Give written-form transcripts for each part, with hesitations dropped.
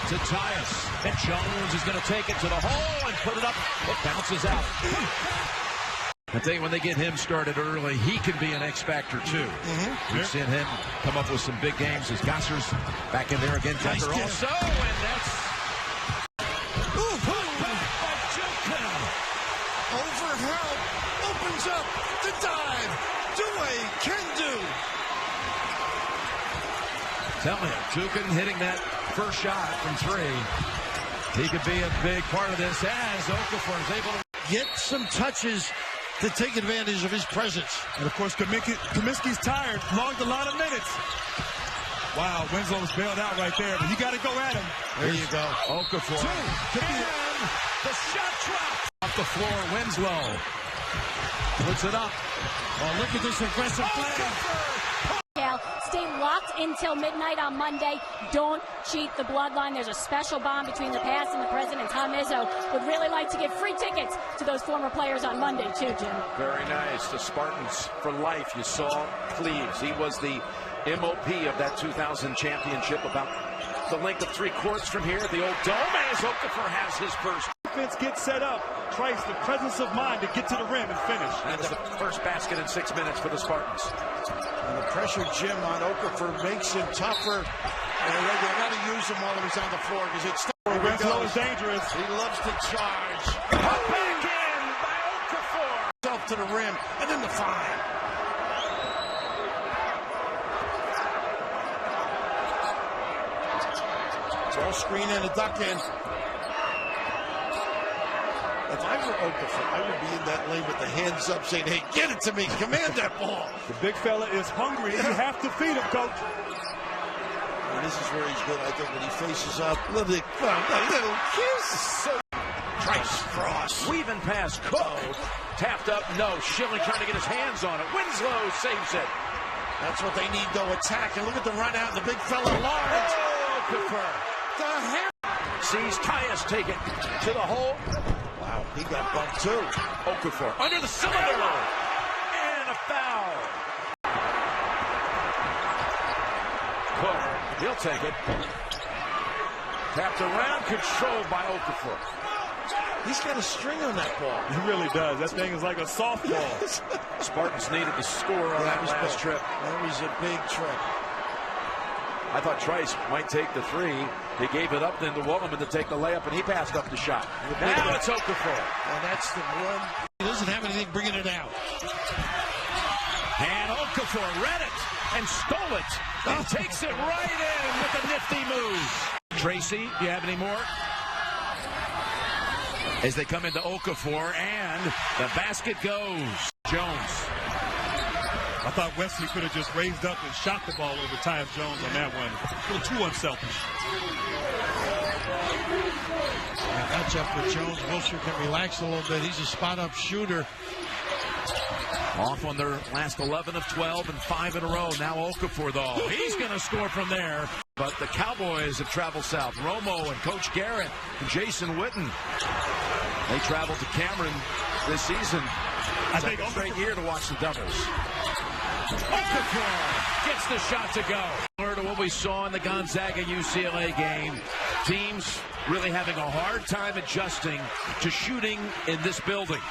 to Tyus. And Jones is going to take it to the hole and put it up. It bounces out. I tell you, when they get him started early, he can be an X factor too. We've seen him come up with some big games as Gosser's back in there again. Tucker also, and that's put back by Jokic. Overhelp opens up the dive. Dewey can do. Tell me, Jokic hitting that first shot from three. He could be a big part of this as Okafor is able to get some touches to take advantage of his presence. And, of course, Kaminsky's tired. Logged a lot of minutes. Wow, Winslow's bailed out right there, but you got to go at him. There you go. Okafor. And the shot drops. Off the floor, Winslow. Puts it up. Oh, look at this aggressive play. Stay locked until midnight on Monday. Don't cheat the bloodline. There's a special bond between the past and the present, and Tom Izzo would really like to give free tickets to those former players on Monday, too, Jim. Very nice. The Spartans for life. You saw Cleves. He was the MOP of that 2000 championship, about the length of 3 courts from here at the old Dome, as Okafor has his first. Defense gets set up. Trice the presence of mind to get to the rim and finish. And the first basket in 6 minutes for the Spartans. And the pressure, Jim, on Okafor makes him tougher. And they got to use him while he's on the floor because it's Winslow is dangerous. He loves to charge. Put back in by Okafor. Up to the rim and then the five. It's all screen and a duck in. If I were Okafor, I would be in that lane with the hands up saying, hey, get it to me. Command that ball. The big fella is hungry. You have to feed him, coach. And this is where he's good, I think, when he faces up. Little kiss. Trice, Frost. Weaving pass, Cook. Tapped up, no. Schilling trying to get his hands on it. Winslow saves it. That's what they need, though, attack. And look at the run out, the big fella, Lawrence. Okafor. The hair. Sees Tyus take it to the hole. Wow, he got bumped too. Okafor under the cylinder. And a foul. Cook, he'll take it. Tapped around, controlled by Okafor. He's got a string on that ball. He really does. That thing is like a softball. Spartans needed the score on that last trip. That was a big trip. I thought Trice might take the 3. He gave it up then to Willeman to take the layup, and he passed up the shot. Now it's Okafor. And that's the one. He doesn't have anything bringing it out. And Okafor read it and stole it. And takes it right in with a nifty move. Tracy, do you have any more? As they come into Okafor, and the basket goes. Jones. I thought Wesley could have just raised up and shot the ball over Tyus Jones on that one. A little too unselfish. That's up with Jones. Wilshire can relax a little bit. He's a spot-up shooter. Off on their last 11 of 12 and 5 in a row. Now Okafor, though. He's going to score from there. But the Cowboys have traveled south. Romo and Coach Garrett and Jason Witten. They traveled to Cameron this season. I think a straight year to watch the doubles. Okafor gets the shot to go. Similar to what we saw in the Gonzaga-UCLA game. Teams really having a hard time adjusting to shooting in this building.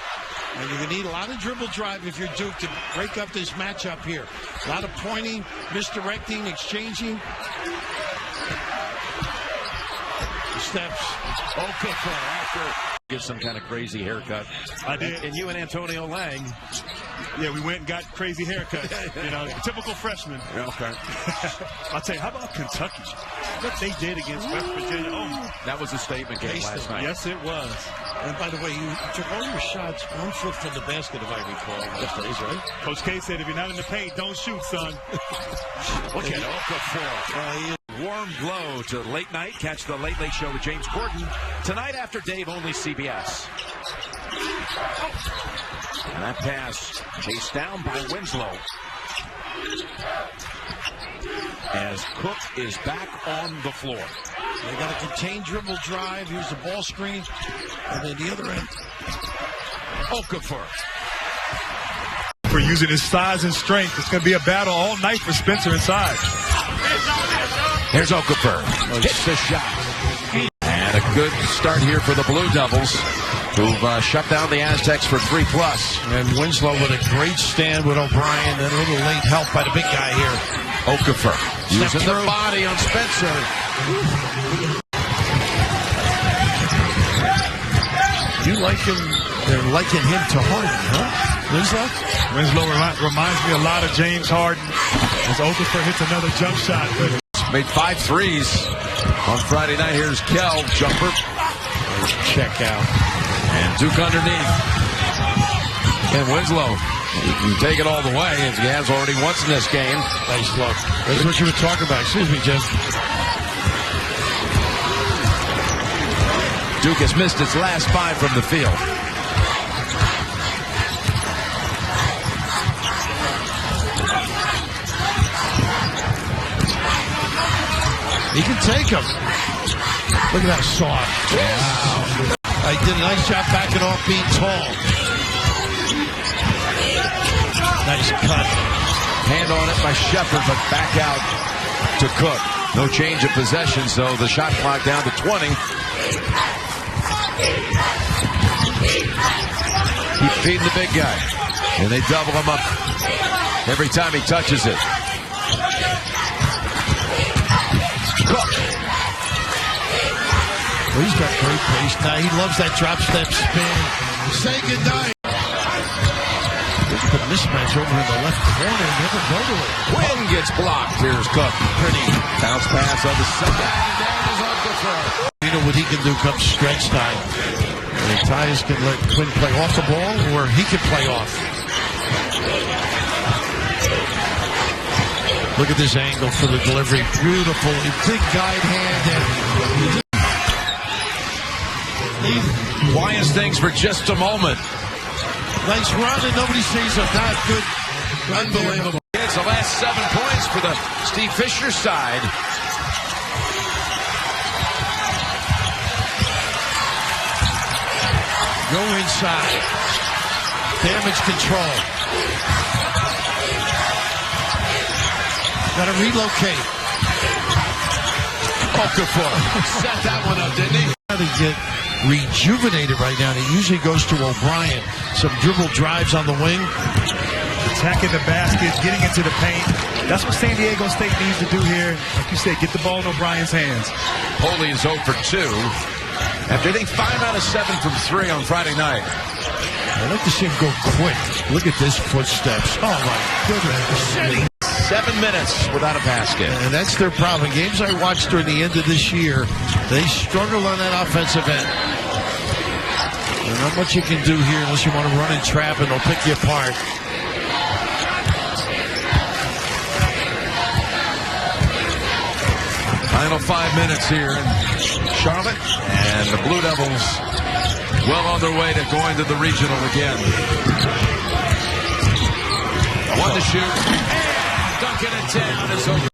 And you're going to need a lot of dribble drive if you're Duke to break up this matchup here. A lot of pointing, misdirecting, exchanging. Steps. Okafor after get some kind of crazy haircut. I did. And you and Antonio Lang. Yeah, we went and got crazy haircuts. You know, typical freshman. Okay. I'll tell you, how about Kentucky? What they did against West Virginia. Oh, that was a statement game last night. Yes, it was. And by the way, you took all your shots 1 foot from the basket, if I recall, those days, right? Coach K said, if you're not in the paint, don't shoot, son. Look at Okafor. Warm glow to late night. Catch the Late Late Show with James Corden tonight after Dave, only CBS. And that pass chased down by Winslow. As Cook is back on the floor. They got a contained dribble drive. Here's the ball screen. And then the other end. Okafor. For using his size and strength, it's going to be a battle all night for Spencer inside. Here's Okafor. Hits the shot. good start here for the Blue Devils, who've shut down the Aztecs for 3+. And Winslow with a great stand with O'Brien, and a little late help by the big guy here. Okafor using the body on Spencer. You like him? They're liking him to Harden, huh? Winslow reminds me a lot of James Harden as Okafor hits another jump shot. Made 5 threes on Friday night. Here's Kell, jumper. Check out. And Duke underneath. And Winslow, he can take it all the way, as he has already once in this game. Nice look. That's what you were talking about. Excuse me, Jim. Duke has missed its last 5 from the field. He can take him. Look at that soft. Wow. He did a nice job backing off, being tall. Nice cut. Hand on it by Shepard, but back out to Cook. No change of possession, so the shot clock down to 20. Keep feeding the big guy. And they double him up every time he touches it. Cook. Well, he's got great pace now. He loves that drop step spin. Say goodnight. Look at the mismatch over in the left corner. Never go to it. Quinn gets blocked. Here's Cook. Pretty bounce pass on the second. You know what he can do come stretch time. And Tyus can let Quinn play off the ball, or he can play off. Look at this angle for the delivery. Beautiful. Big guide hand. Quiets things for just a moment. Nice run, and nobody sees him. Not good. Unbelievable. It's the last 7 points for the Steve Fisher side. Go inside. Damage control. Got to relocate. Okafor set that one up, didn't he? To get rejuvenated right now. He usually goes to O'Brien. Some dribble drives on the wing. Attacking the basket, getting into the paint. That's what San Diego State needs to do here. Like you said, get the ball in O'Brien's hands. Holy is 0 for 2. After hitting 5 out of 7 from 3 on Friday night. I'd like to see him go quick. Look at this footsteps. Oh, my goodness. 7 minutes without a basket. And that's their problem. Games I watched during the end of this year, they struggle on that offensive end. There's not much you can do here unless you want to run and trap, and they'll pick you apart. Final 5 minutes here in Charlotte, and the Blue Devils well on their way to going to the regional again. 1 to shoot. Duncan it down is over.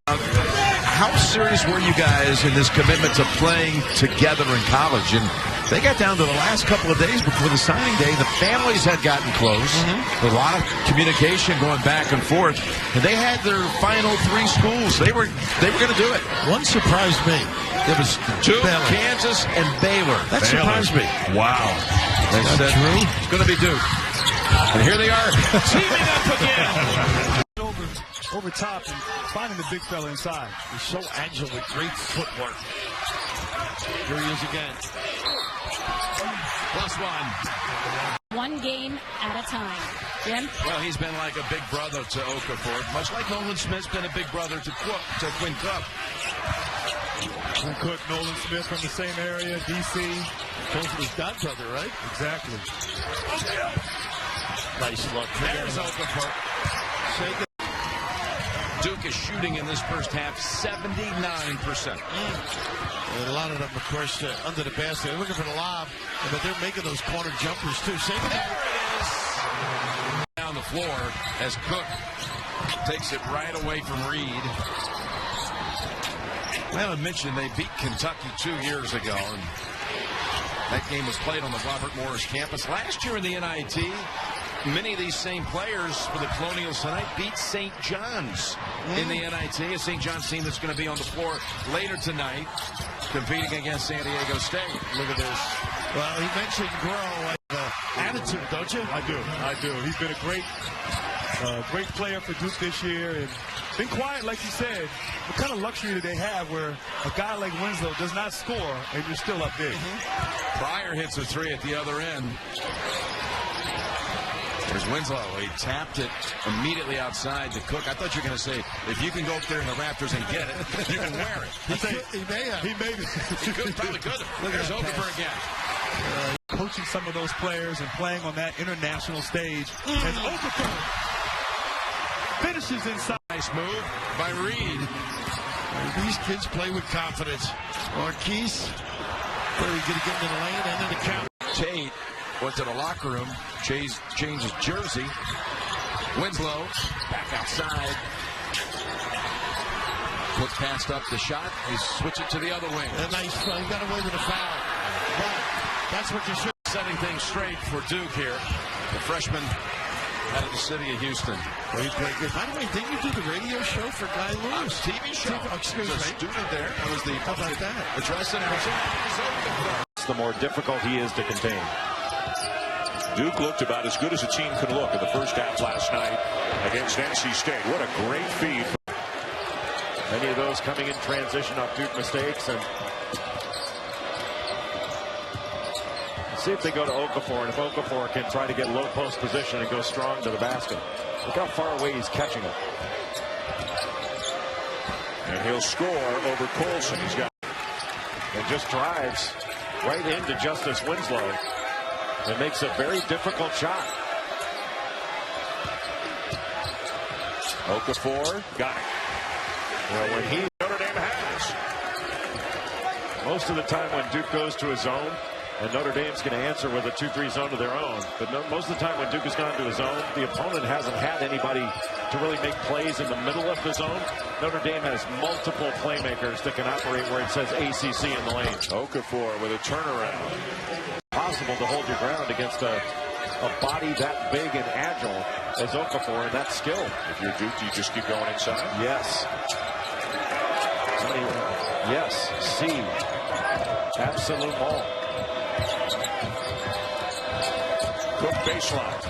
How serious were you guys in this commitment to playing together in college? And they got down to the last couple of days before the signing day. The families had gotten close. A lot of communication going back and forth. And they had their final 3 schools. They were going to do it. One surprised me. It was Duke, Kansas, and Baylor. That surprised me. Wow. They said, true? It's going to be Duke. And here they are teaming up again. Over top and finding the big fella inside. He's so agile with great footwork. Here he is again. +1. One game at a time. Jim? Well, he's been like a big brother to Okafor, much like Nolan Smith's been a big brother to Quinn Cook. Quinn Cook, Nolan Smith from the same area, D.C. Both of his dad brother, right? Exactly. Nice look. There's Okafor. Duke is shooting in this first half 79%. And a lot of them, of course, under the basket. They're looking for the lob, but they're making those corner jumpers, too. There it is. Down the floor as Cook takes it right away from Reed. I haven't mentioned they beat Kentucky 2 years ago. And that game was played on the Robert Morris campus. Last year in the NIT, many of these same players for the Colonials tonight beat St. John's in the NIT. A St. John's team that's going to be on the floor later tonight. competing against San Diego State. Look at this. Well, he mentioned grow attitude, don't you? I do. He's been a great player for Duke this year, and been quiet, like you said. What kind of luxury do they have where a guy like Winslow does not score and you're still up big? Pryor hits a three at the other end. There's Winslow. He tapped it immediately outside to Cook. I thought you were going to say, if you can go up there in the Raptors and get it, you can wear it. He may have. He could, probably could have. Look, there's Okafor again. Coaching some of those players and playing on that international stage. And Okafor finishes inside. Nice move by Reed. These kids play with confidence. Marquise, where he's going to get into the lane and then the count. Tate went to the locker room, changes jersey. Winslow back outside. Cook passed up the shot. He switched it to the other wing. A nice, he got away with a foul. But that's what you should. Setting things straight for Duke here. The freshman out of the city of Houston. Great. By the way, didn't you do the radio show for Guy Lewis? TV show. Excuse me. There's a student there. I was the How about that? address announcer. The more difficult he is to contain. Duke looked about as good as a team could look in the first half last night against NC State. What a great feed. Many of those coming in transition off Duke mistakes. And see if they go to Okafor, and if Okafor can try to get low post position and go strong to the basket. Look how far away he's catching it. And he'll score over Colson. He's got And just drives right into Justice Winslow and makes a very difficult shot. Okafor got it. Well, when he Notre Dame has. most of the time when Duke goes to a zone, and Notre Dame's going to answer with a 2-3 zone of their own. But most of the time when Duke has gone to a zone, the opponent hasn't had anybody to really make plays in the middle of the zone. Notre Dame has multiple playmakers that can operate where it says ACC in the lane. Okafor with a turnaround. Possible to hold your ground against a body that big and agile as Okafor, and that skill. If you're Duke, do you just keep going inside? Yes. Yes. C. Absolute ball. Cook baseline.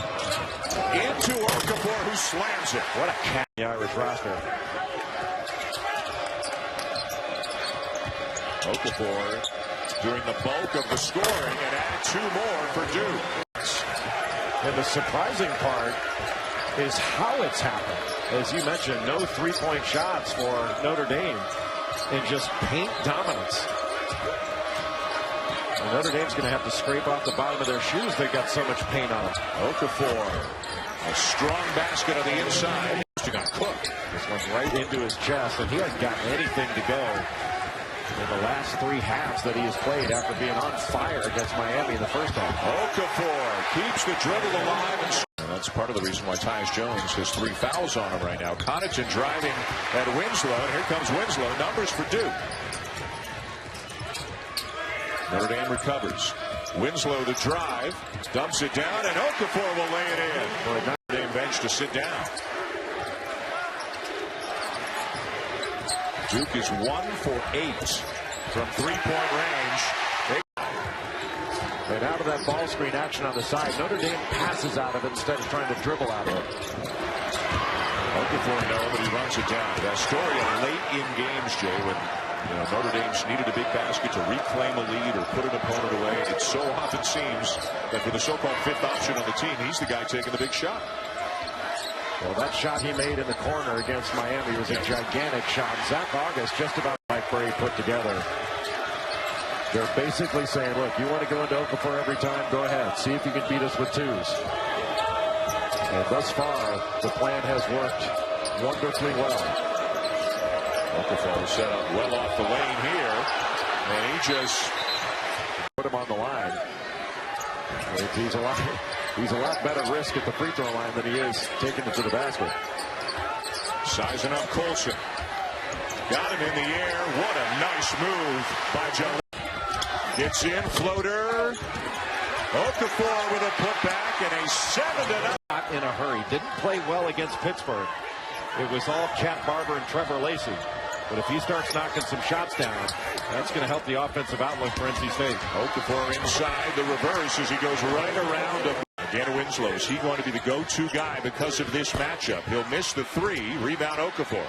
Into Okafor, who slams it. What a cat the Irish roster. Okafor doing the bulk of the scoring and add 2 more for Duke. And the surprising part is how it's happened. As you mentioned, no three-point shots for Notre Dame and just paint dominance. And Notre Dame's going to have to scrape off the bottom of their shoes. They've got so much paint on them. Okafor, a strong basket on the inside. Got Cook. This went right into his chest, and he hasn't gotten anything to go in the last 3 halves that he has played after being on fire against Miami in the first half. Okafor keeps the dribble alive. And that's part of the reason why Tyus Jones has 3 fouls on him right now. Connaughton driving at Winslow, and here comes Winslow. Numbers for Duke. Notre Dame recovers. Winslow the drive, dumps it down, and Okafor will lay it in. For a Notre Dame bench to sit down. Duke is 1 for 8 from 3-point range. And out of that ball screen action on the side, Notre Dame passes out of it instead of trying to dribble out of it. Okafor, no, but he runs it down. Astoria late in games, Jay, when Notre Dame needed a big basket to reclaim a lead or put an opponent away. It so often seems that for the so-called 5th option on the team, he's the guy taking the big shot. Well, that shot he made in the corner against Miami was a gigantic shot. Zach August just about Mike Brey put together. They're basically saying, look, you want to go into Okafor every time? Go ahead. See if you can beat us with 2s. And thus far, the plan has worked wonderfully well. Okafor set up well off the lane here, and he just put him on the line. He's a lot better risk at the free throw line than he is taking it to the basket. Sizing up Colson. Got him in the air. What a nice move by Jahlil. Gets in, floater. Okafor with a putback and a 7-0. Not in a hurry. Didn't play well against Pittsburgh. It was all Cat Barber and Trevor Lacey. But if he starts knocking some shots down, that's going to help the offensive outlook for NC State. Okafor inside the reverse as he goes right around him. Again, Winslow, is he going to be the go-to guy because of this matchup? He'll miss the three. Rebound Okafor.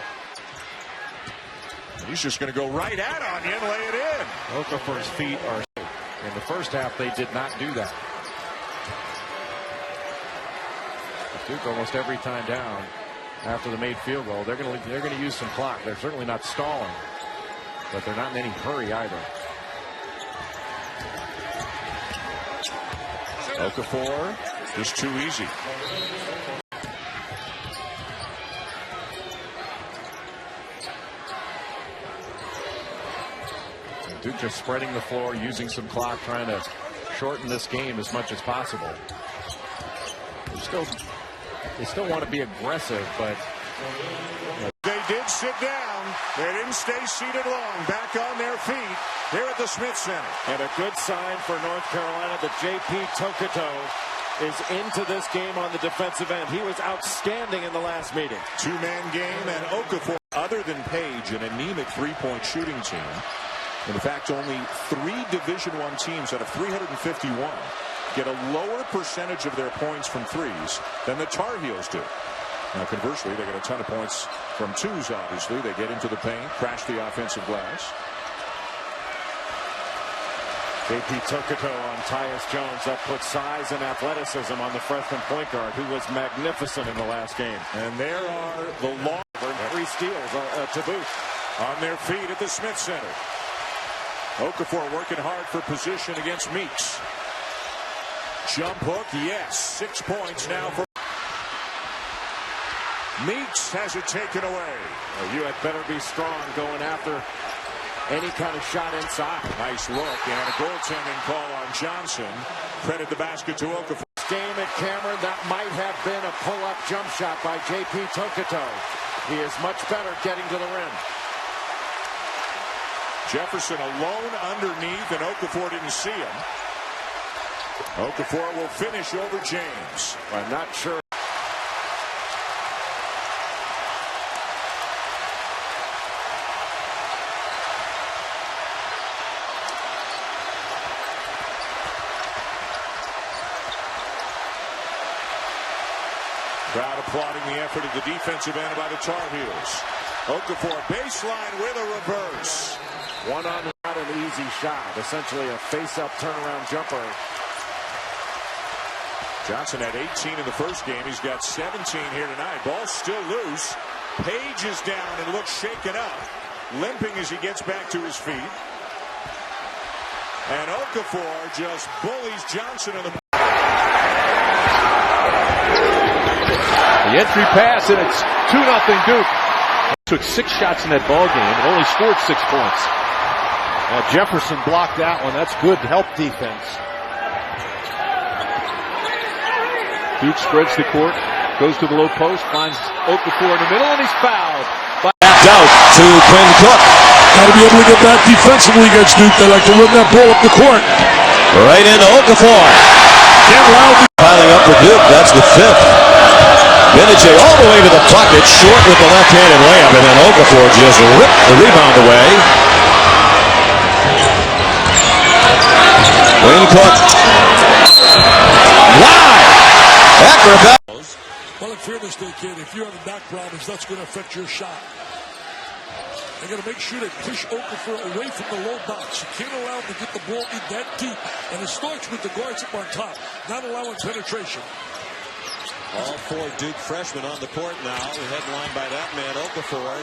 He's just going to go right at Onion and lay it in. Okafor's feet are... In the first half, they did not do that. Duke almost every time down after the made field goal. They're going to use some clock. They're certainly not stalling, but they're not in any hurry either. Okafor, just too easy. Duke just spreading the floor, using some clock, trying to shorten this game as much as possible. They still want to be aggressive, but they did sit down. They didn't stay seated long. Back on their feet here at the Smith Center. and a good sign for North Carolina that J.P. Tokoto is into this game on the defensive end. He was outstanding in the last meeting. Two-man game, and Okafor, other than Page, an anemic three-point shooting team. In fact, only 3 Division I teams out of 351 get a lower percentage of their points from threes than the Tar Heels do. Now, conversely, they get a ton of points from twos, obviously. They get into the paint, crash the offensive glass. J.P. Tokoto on Tyus Jones. That puts size and athleticism on the freshman point guard, who was magnificent in the last game. And there are the long 3 steals to boot. on their feet at the Smith Center. Okafor working hard for position against Meeks. Jump hook, yes. 6 points now for Meeks. Has it taken away. Well, you had better be strong going after any kind of shot inside. Nice look, and a goaltending call on Johnson. Credit the basket to Okafor. Game at Cameron, that might have been a pull-up jump shot by J.P. Tokoto. He is much better getting to the rim. Jefferson alone underneath, and Okafor didn't see him. Okafor will finish over James. I'm not sure. Crowd applauding the effort of the defensive end by the Tar Heels. Okafor baseline with a reverse. One-on-one, not an easy shot. Essentially a face-up turnaround jumper. Johnson had 18 in the first game. He's got 17 here tonight. Ball still loose. Page is down and looks shaken up. Limping as he gets back to his feet. And Okafor just bullies Johnson in the... The entry pass, and it's 2-0 Duke. Took 6 shots in that ball game and only scored 6 points. Jefferson blocked that one. That's good help defense. Duke spreads the court, goes to the low post, finds Okafor in the middle, and he's fouled. Out to Quinn Cook. Got to be able to get back defensively against Duke. They like to run that ball up the court. Right into Okafor. Piling up for Duke. That's the 5th. Benedict all the way to the bucket, short with the left-handed layup, and then Okafor just ripped the rebound away. Quinn Cook. Wow! Acrobat. Well, in fairness to the kid, if you have back problems, that's going to affect your shot. They got to make sure they push Okafor away from the low box. You can't allow him to get the ball in that deep. And it starts with the guards up on top, not allowing penetration. All 4 Duke freshmen on the court now, headlined by that man, Okafor.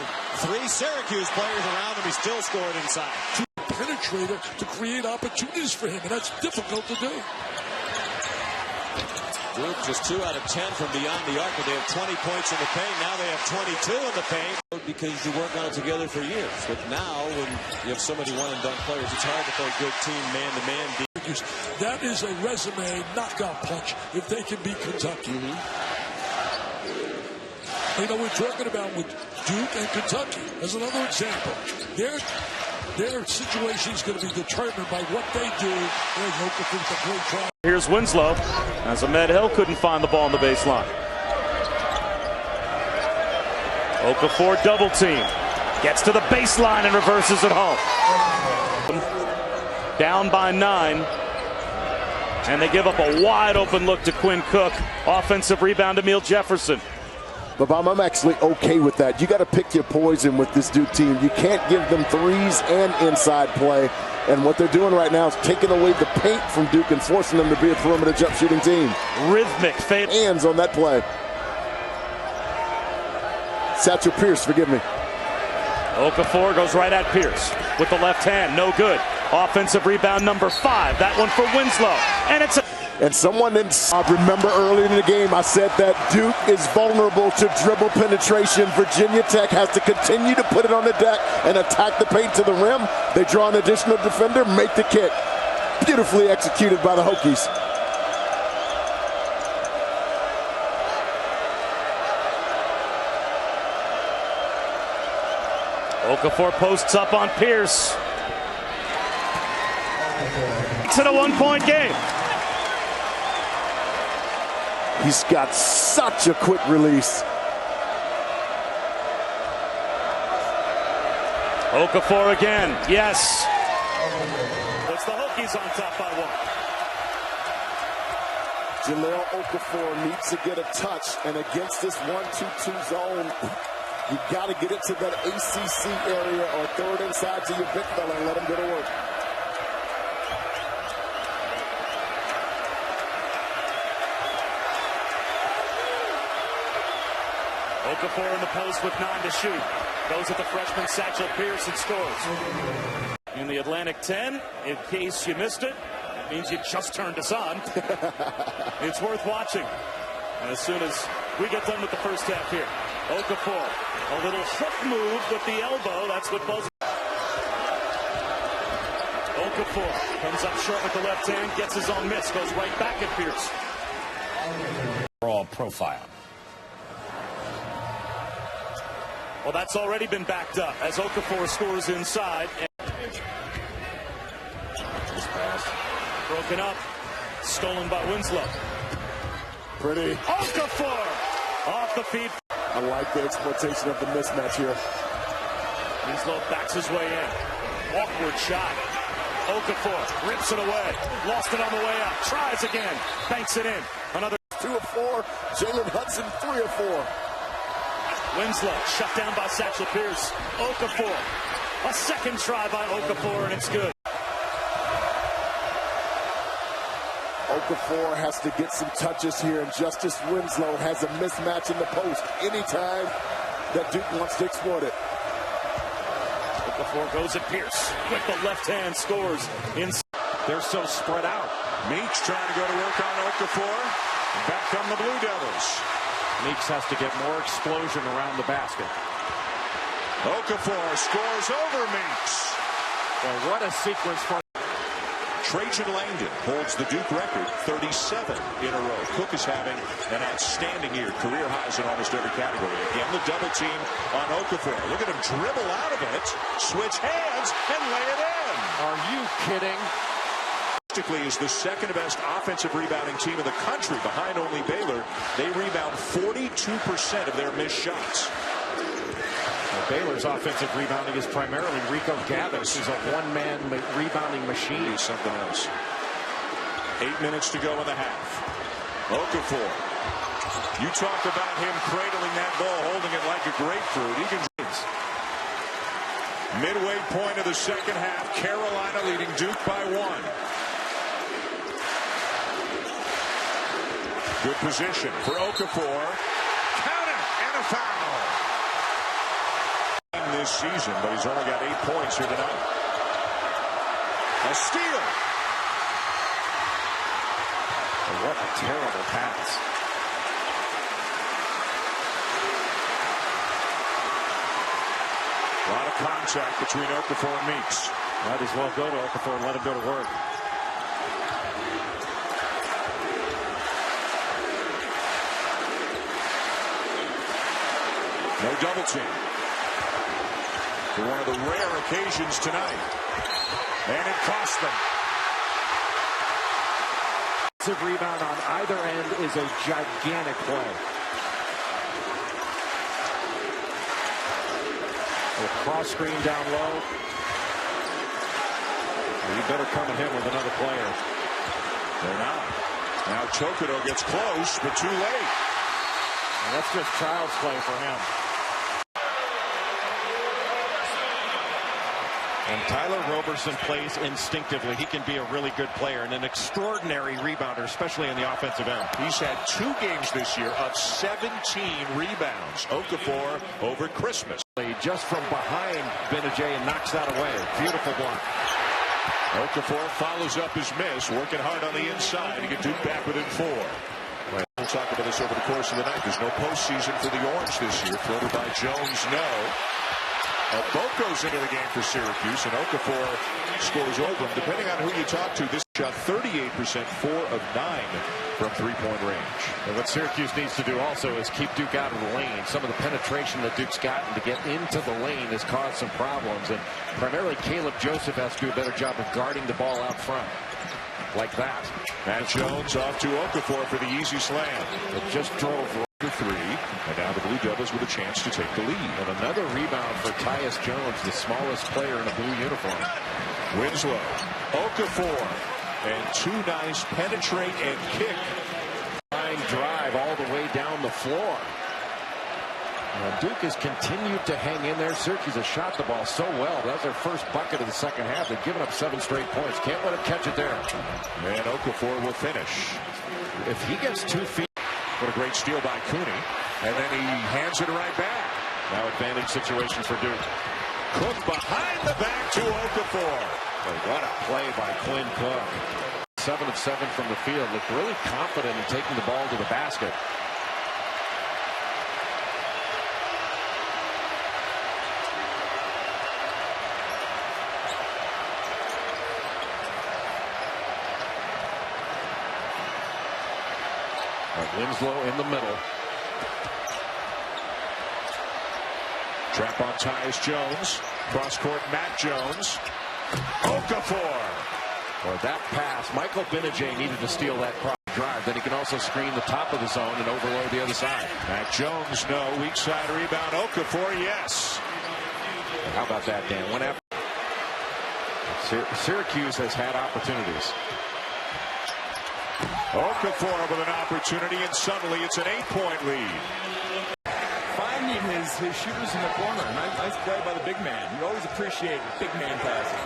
3 Syracuse players around him. He still scored inside. Penetrator to create opportunities for him, and that's difficult to do. Duke just 2 out of 10 from beyond the arc, but they have 20 points in the paint. Now they have 22 in the paint. Because you work on it together for years. But now, when you have so many one-and-done players, it's hard to play a good team man-to-man. That is a resume knockout punch if they can beat Kentucky. You know, we're talking about with Duke and Kentucky as another example. Their situation is going to be determined by what they do. There's Okafor with a great try. Here's Winslow as Ahmed Hill couldn't find the ball on the baseline. Okafor double team. Gets to the baseline and reverses it home. Down by 9. And they give up a wide open look to Quinn Cook. Offensive rebound to Emil Jefferson. But I'm actually okay with that. You got to pick your poison with this Duke team. You can't give them threes and inside play. And what they're doing right now is taking away the paint from Duke and forcing them to be a perimeter jump shooting team. Rhythmic fade. Hands on that play. Satchel Pierce, forgive me. Okafor goes right at Pierce with the left hand. No good. Offensive rebound number 5. That one for Winslow. And it's a... And someone didn't remember earlier in the game, I said that Duke is vulnerable to dribble penetration. Virginia Tech has to continue to put it on the deck and attack the paint to the rim. They draw an additional defender, make the kick. Beautifully executed by the Hokies. Okafor posts up on Pierce. It's in a 1-point game. He's got such a quick release. Okafor again. Yes. It's the Hokies on top by 1. Jahlil Okafor needs to get a touch, and against this 1-2-2 zone, you got to get it to that ACC area or throw it inside to your big fella and let him go to work. Okafor in the post with 9 to shoot. Goes at the freshman Satchel Pierce and scores. In the Atlantic 10, in case you missed it, it means you just turned us on. It's worth watching. As soon as we get done with the first half here. Okafor, a little hook move with the elbow. That's what buzzes. Okafor comes up short with the left hand, gets his own miss, goes right back at Pierce. Overall profile. Well, that's already been backed up as Okafor scores inside. This pass broken up, stolen by Winslow. Pretty. Okafor off the feet. I like the exploitation of the mismatch here. Winslow backs his way in. Awkward shot. Okafor rips it away. Lost it on the way out. Tries again. Banks it in. Another 2 of 4. Jalen Hudson 3 of 4. Winslow shut down by Satchel Pierce. Okafor. A second try by Okafor, and it's good. Okafor has to get some touches here, and Justice Winslow has a mismatch in the post anytime that Duke wants to exploit it. Okafor goes at Pierce with the left hand, scores. They're so spread out. Meeks trying to go to work on Okafor. Back come the Blue Devils. Meeks has to get more explosion around the basket. Okafor scores over Meeks. Well, what a sequence for Trajan Langdon holds the Duke record, 37 in a row. Cook is having an outstanding year, career highs in almost every category. Again, the double team on Okafor. Look at him dribble out of it, switch hands, and lay it in. Are you kidding? Is the second best offensive rebounding team in the country behind only Baylor. They rebound 42% of their missed shots. Well, Baylor's offensive rebounding is primarily Rico Gavis, who's a one-man rebounding machine. He's something else. 8 minutes to go in the half. Okafor. You talk about him cradling that ball, holding it like a grapefruit. He can. Midway point of the second half. Carolina leading Duke by 1. Good position for Okafor. Count it, and a foul. This season, but he's only got 8 points here tonight. A steal. And what a terrible pass. A lot of contact between Okafor and Meeks. Might as well go to Okafor and let him go to work. No double team. For one of the rare occasions tonight. And it cost them. Offensive rebound on either end is a gigantic play. A cross screen down low. You better come at him with another player. They're not. Now Chocodo gets close, but too late. And that's just child's play for him. And Tyler Roberson plays instinctively. He can be a really good player and an extraordinary rebounder, especially in the offensive end. He's had 2 games this year of 17 rebounds. Okafor over Christmas. Just from behind Benajay and knocks that away. Beautiful block. Okafor follows up his miss, working hard on the inside to get Duke back within 4. We'll talk about this over the course of the night. There's no postseason for the Orange this year. Floated by Jones, no. Boko's into the game for Syracuse, and Okafor scores over him. Depending on who you talk to, this shot 38%, 4 of 9 from three-point range. And what Syracuse needs to do also is keep Duke out of the lane. Some of the penetration that Duke's gotten to get into the lane has caused some problems, and primarily Caleb Joseph has to do a better job of guarding the ball out front. Like that. Matt Jones off to Okafor for the easy slam. It just drove to 3, and now the Blue Devils with a chance to take the lead. And another rebound for Tyus Jones, the smallest player in a blue uniform. Winslow, Okafor, and 2 nice penetrate and kick. Fine drive all the way down the floor. Now Duke has continued to hang in there. Syracuse has shot the ball so well. That's their first bucket of the second half. They've given up 7 straight points. Can't let him catch it there. And Okafor will finish. If he gets 2 feet. What a great steal by Cooney. And then he hands it right back. Now advantage situation for Duke. Cook behind the back to Okafor. What a play by Quinn Cook. 7 of 7 from the field. Looked really confident in taking the ball to the basket. Winslow in the middle. Trap on Tyus Jones. Cross court Matt Jones. Okafor. Or that pass. Michael Benajay needed to steal that drive. Then he can also screen the top of the zone and overload the other side. Matt Jones, no. Weak side rebound. Okafor, yes. How about that, Dan? One after. Syracuse has had opportunities. Okafor with an opportunity, and suddenly it's an 8-point lead. Finding his shooters in the corner. Nice play by the big man. You always appreciate big man passing.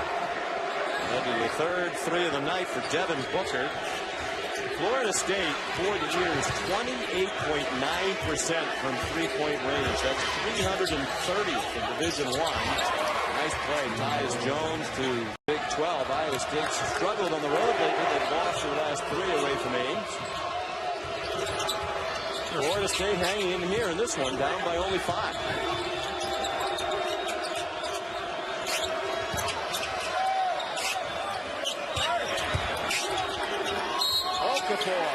That'll be the third 3 of the night for Devin Booker. Florida State, for the year, is 28.9% from three-point range. That's 330 in Division I. Nice play. Tyus Jones to Big 12. Iowa State's struggled on the road lately. They've lost their last 3 away from Ames. Florida State hanging in here in this one, down by only 5. Okafor.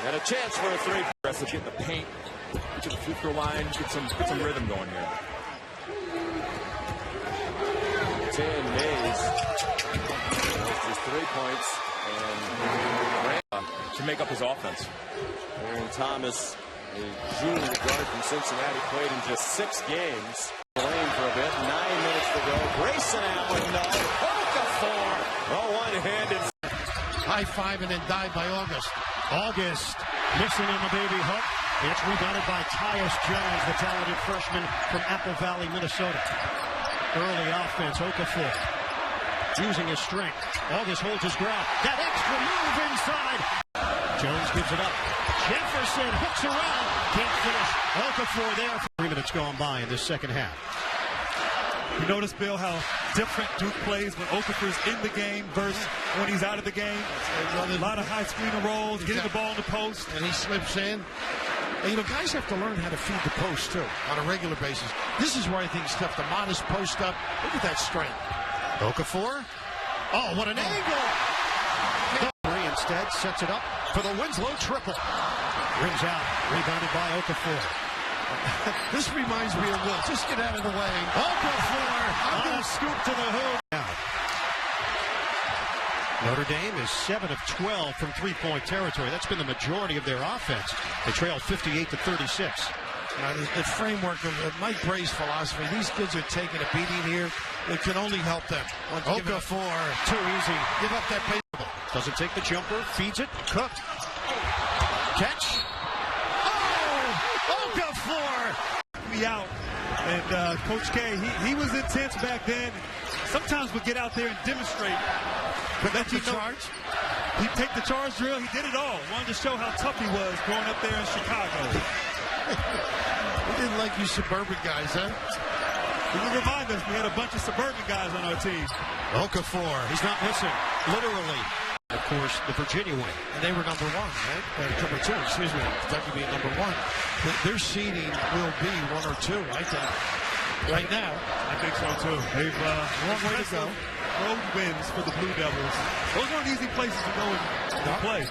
And a chance for a 3. Aggressive, get the paint to the free throw line, get some rhythm going here. 10 Mays. Just 3 points. And to make up his offense. Aaron Thomas, a junior guard from Cincinnati, played in just 6 games. Lane for a bit. 9 minutes to go. Grayson Allen, no. Okafor. Oh, one-handed. High-five and then dive by August. August missing on the baby hook. It's rebounded by Tyus Jones, the talented freshman from Apple Valley, Minnesota. Early offense, Okafor using his strength. August holds his ground. That extra move inside. Jones gives it up. Jefferson hooks around. Can't finish. Okafor there. 3 minutes gone by in this second half. You notice, Bill, how different Duke plays when Okafor's in the game versus when he's out of the game. A lot of high screener rolls, getting the ball in the post. And he slips in. And, you know, guys have to learn how to feed the post, too, on a regular basis. This is where I think it's tough. The modest post up. Look at that strength. Okafor. Oh, what an angle. Instead, sets it up for the Winslow triple. Rings out. Rebounded by Okafor. This reminds me of Will. Just get out of the way. Okafor on a scoop to the hoop. Notre Dame is 7 of 12 from three-point territory. That's been the majority of their offense. They trail 58-36. The framework of Mike Bray's philosophy, these kids are taking a beating here. It can only help them. Okafor, too easy. Give up that pace. Doesn't take the jumper, feeds it, Cook. Catch. Oh! Okafor! Me out. And Coach K, he was intense back then. Sometimes we'll get out there and demonstrate. But let you know, he'd take the charge drill. He did it all. Wanted to show how tough he was growing up there in Chicago. We didn't like you suburban guys, huh? He would remind us we had a bunch of suburban guys on our team. Okafor, he's not missing, literally. Of course, the Virginia win. And they were number one, right? Number two, excuse me. Kentucky being number one. Their seeding will be 1 or 2, I think. Right now. I think so, too. They've long way to go. Road wins for the Blue Devils. Those aren't easy places to go and play.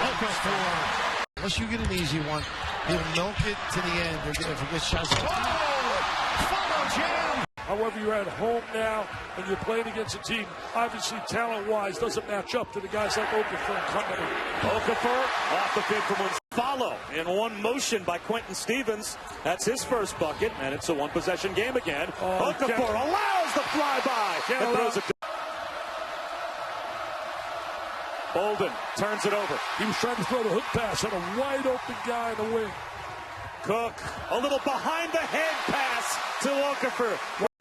Okafor. Unless you get an easy one, he'll milk it to the end. They're going to forget shots. Follow jam! However, you're at home now and you're playing against a team, obviously talent-wise, doesn't match up to the guys like Okafor and company. Okafor off the bid from one. Follow in one motion by Quentin Stevens. That's his first bucket, and it's a one-possession game again. Okafor allows the flyby. And throws it. Bolden turns it over. He was trying to throw the hook pass at a wide-open guy in the wing. Cook, a little behind-the-head pass to Okafor.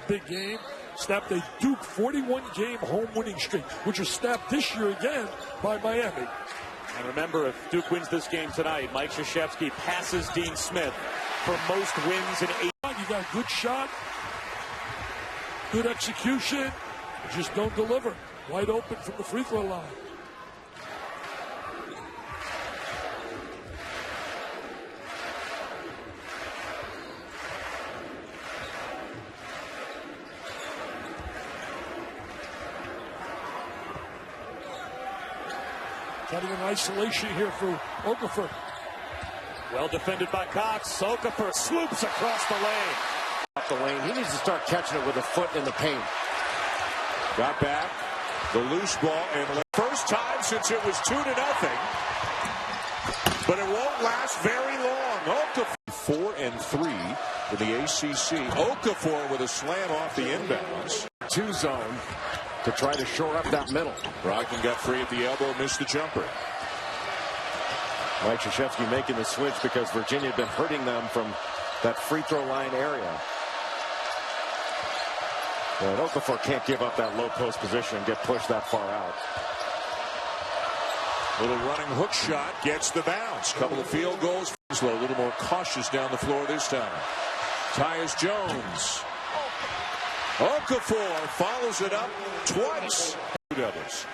Big game, snapped a Duke 41-game home winning streak, which was snapped this year again by Miami. And remember, if Duke wins this game tonight, Mike Krzyzewski passes Dean Smith for most wins in 8. You got a good shot, good execution, just don't deliver. Wide open from the free throw line. Getting an isolation here for Okafor. Well defended by Cox. Okafor swoops across the lane. Off the lane. He needs to start catching it with a foot in the paint. Got back. The loose ball. And first time since it was 2-0. But it won't last very long. Okafor 4-3 in the ACC. Okafor with a slam off the inbounds. 2 zone. To try to shore up that middle. Brogdon got free at the elbow, missed the jumper. Mike Krzyzewski making the switch because Virginia had been hurting them from that free throw line area. And Okafor can't give up that low post position and get pushed that far out. Little running hook shot gets the bounce. Couple of field goals. A little more cautious down the floor this time. Tyus Jones. Okafor follows it up twice. Devils.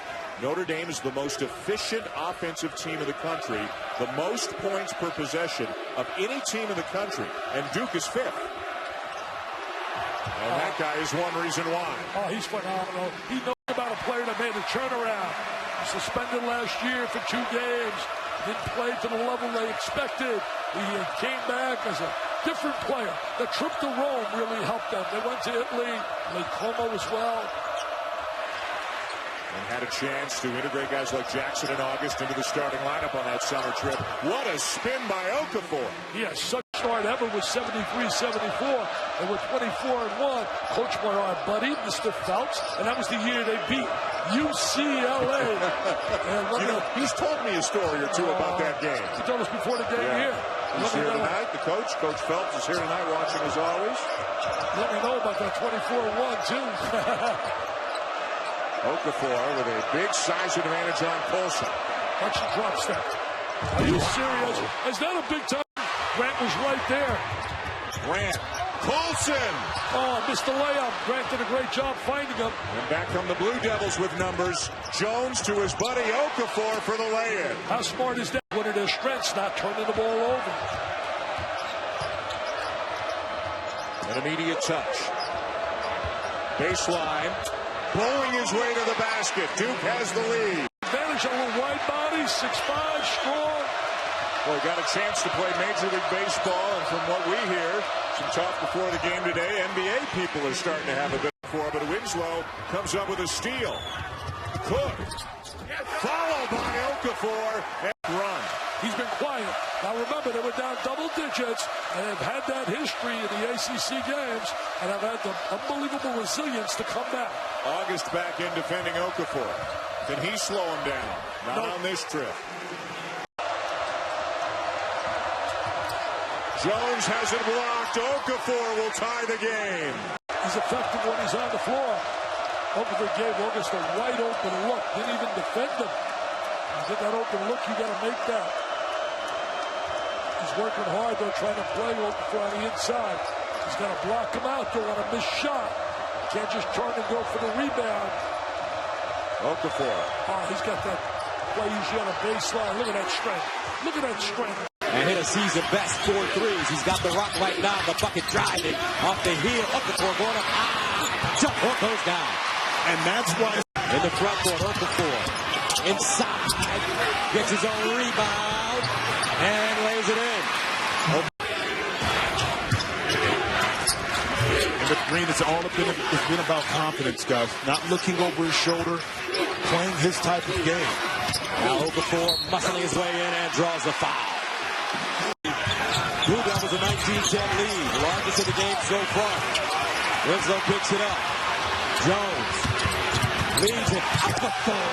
Notre Dame is the most efficient offensive team in the country, the most points per possession of any team in the country, and Duke is 5th. And that guy is one reason why. Oh, he's phenomenal. He knows about a player that made a turnaround. Suspended last year for 2 games. Didn't play to the level they expected. He came back as a different player. The trip to Rome really helped them. They went to Italy, Lake Como as well. And had a chance to integrate guys like Jackson and August into the starting lineup on that summer trip. What a spin by Okafor. He has such a start ever with 73-74. And with 24-1, Coach our buddy, Mr. Phelps, and that was the year they beat UCLA. And you know, he's told me a story or two about that game. He told us before the game here. He's here tonight. The coach, Coach Phelps, is here tonight watching as always. Let me know about that 24-1, too. Okafor with a big size advantage on Colson. Watch the drop step. Are you serious? Is that a big time? Grant was right there. Grant. Colson. Oh, missed the layup. Grant did a great job finding him. And back come the Blue Devils with numbers. Jones to his buddy Okafor for the lay-in. How smart is that? One of their strengths, not turning the ball over. An immediate touch. Baseline. Blowing his way to the basket. Duke has the lead. Advantage on a wide body, 6'5", strong. Well, got a chance to play Major League Baseball, and from what we hear, some talk before the game today, NBA people are starting to have a bit for, but Winslow comes up with a steal. Cook, followed by Okafor, and run. He's been quiet. Now remember, they were down double digits, and they've had that history in the ACC games, and have had the unbelievable resilience to come back. August back in defending Okafor. Can he slow him down? Not on this trip. Jones has it blocked. Okafor will tie the game. He's effective when he's on the floor. Okafor gave August a wide open look. Didn't even defend him. You get that open look, you got to make that. He's working hard, though, trying to play Okafor on the inside. He's got to block him out. Don't want to miss shot. Can't just turn and go for the rebound. Okafor. Oh, he's got that play usually on a baseline. Look at that strength. Look at that strength. And hit a season best 4 threes. He's got the rock right now. The bucket driving off the heel. Okafor going up. Jump hook goes down. And that's why in the front court, Okafor inside gets his own rebound and lays it in. And with Green, it's been about confidence, guys. Not looking over his shoulder, playing his type of game. Now Okafor muscling his way in and draws the foul. Blue Devils a 19-10 lead, largest of the game so far. Winslow picks it up. Jones leads it. Okafor.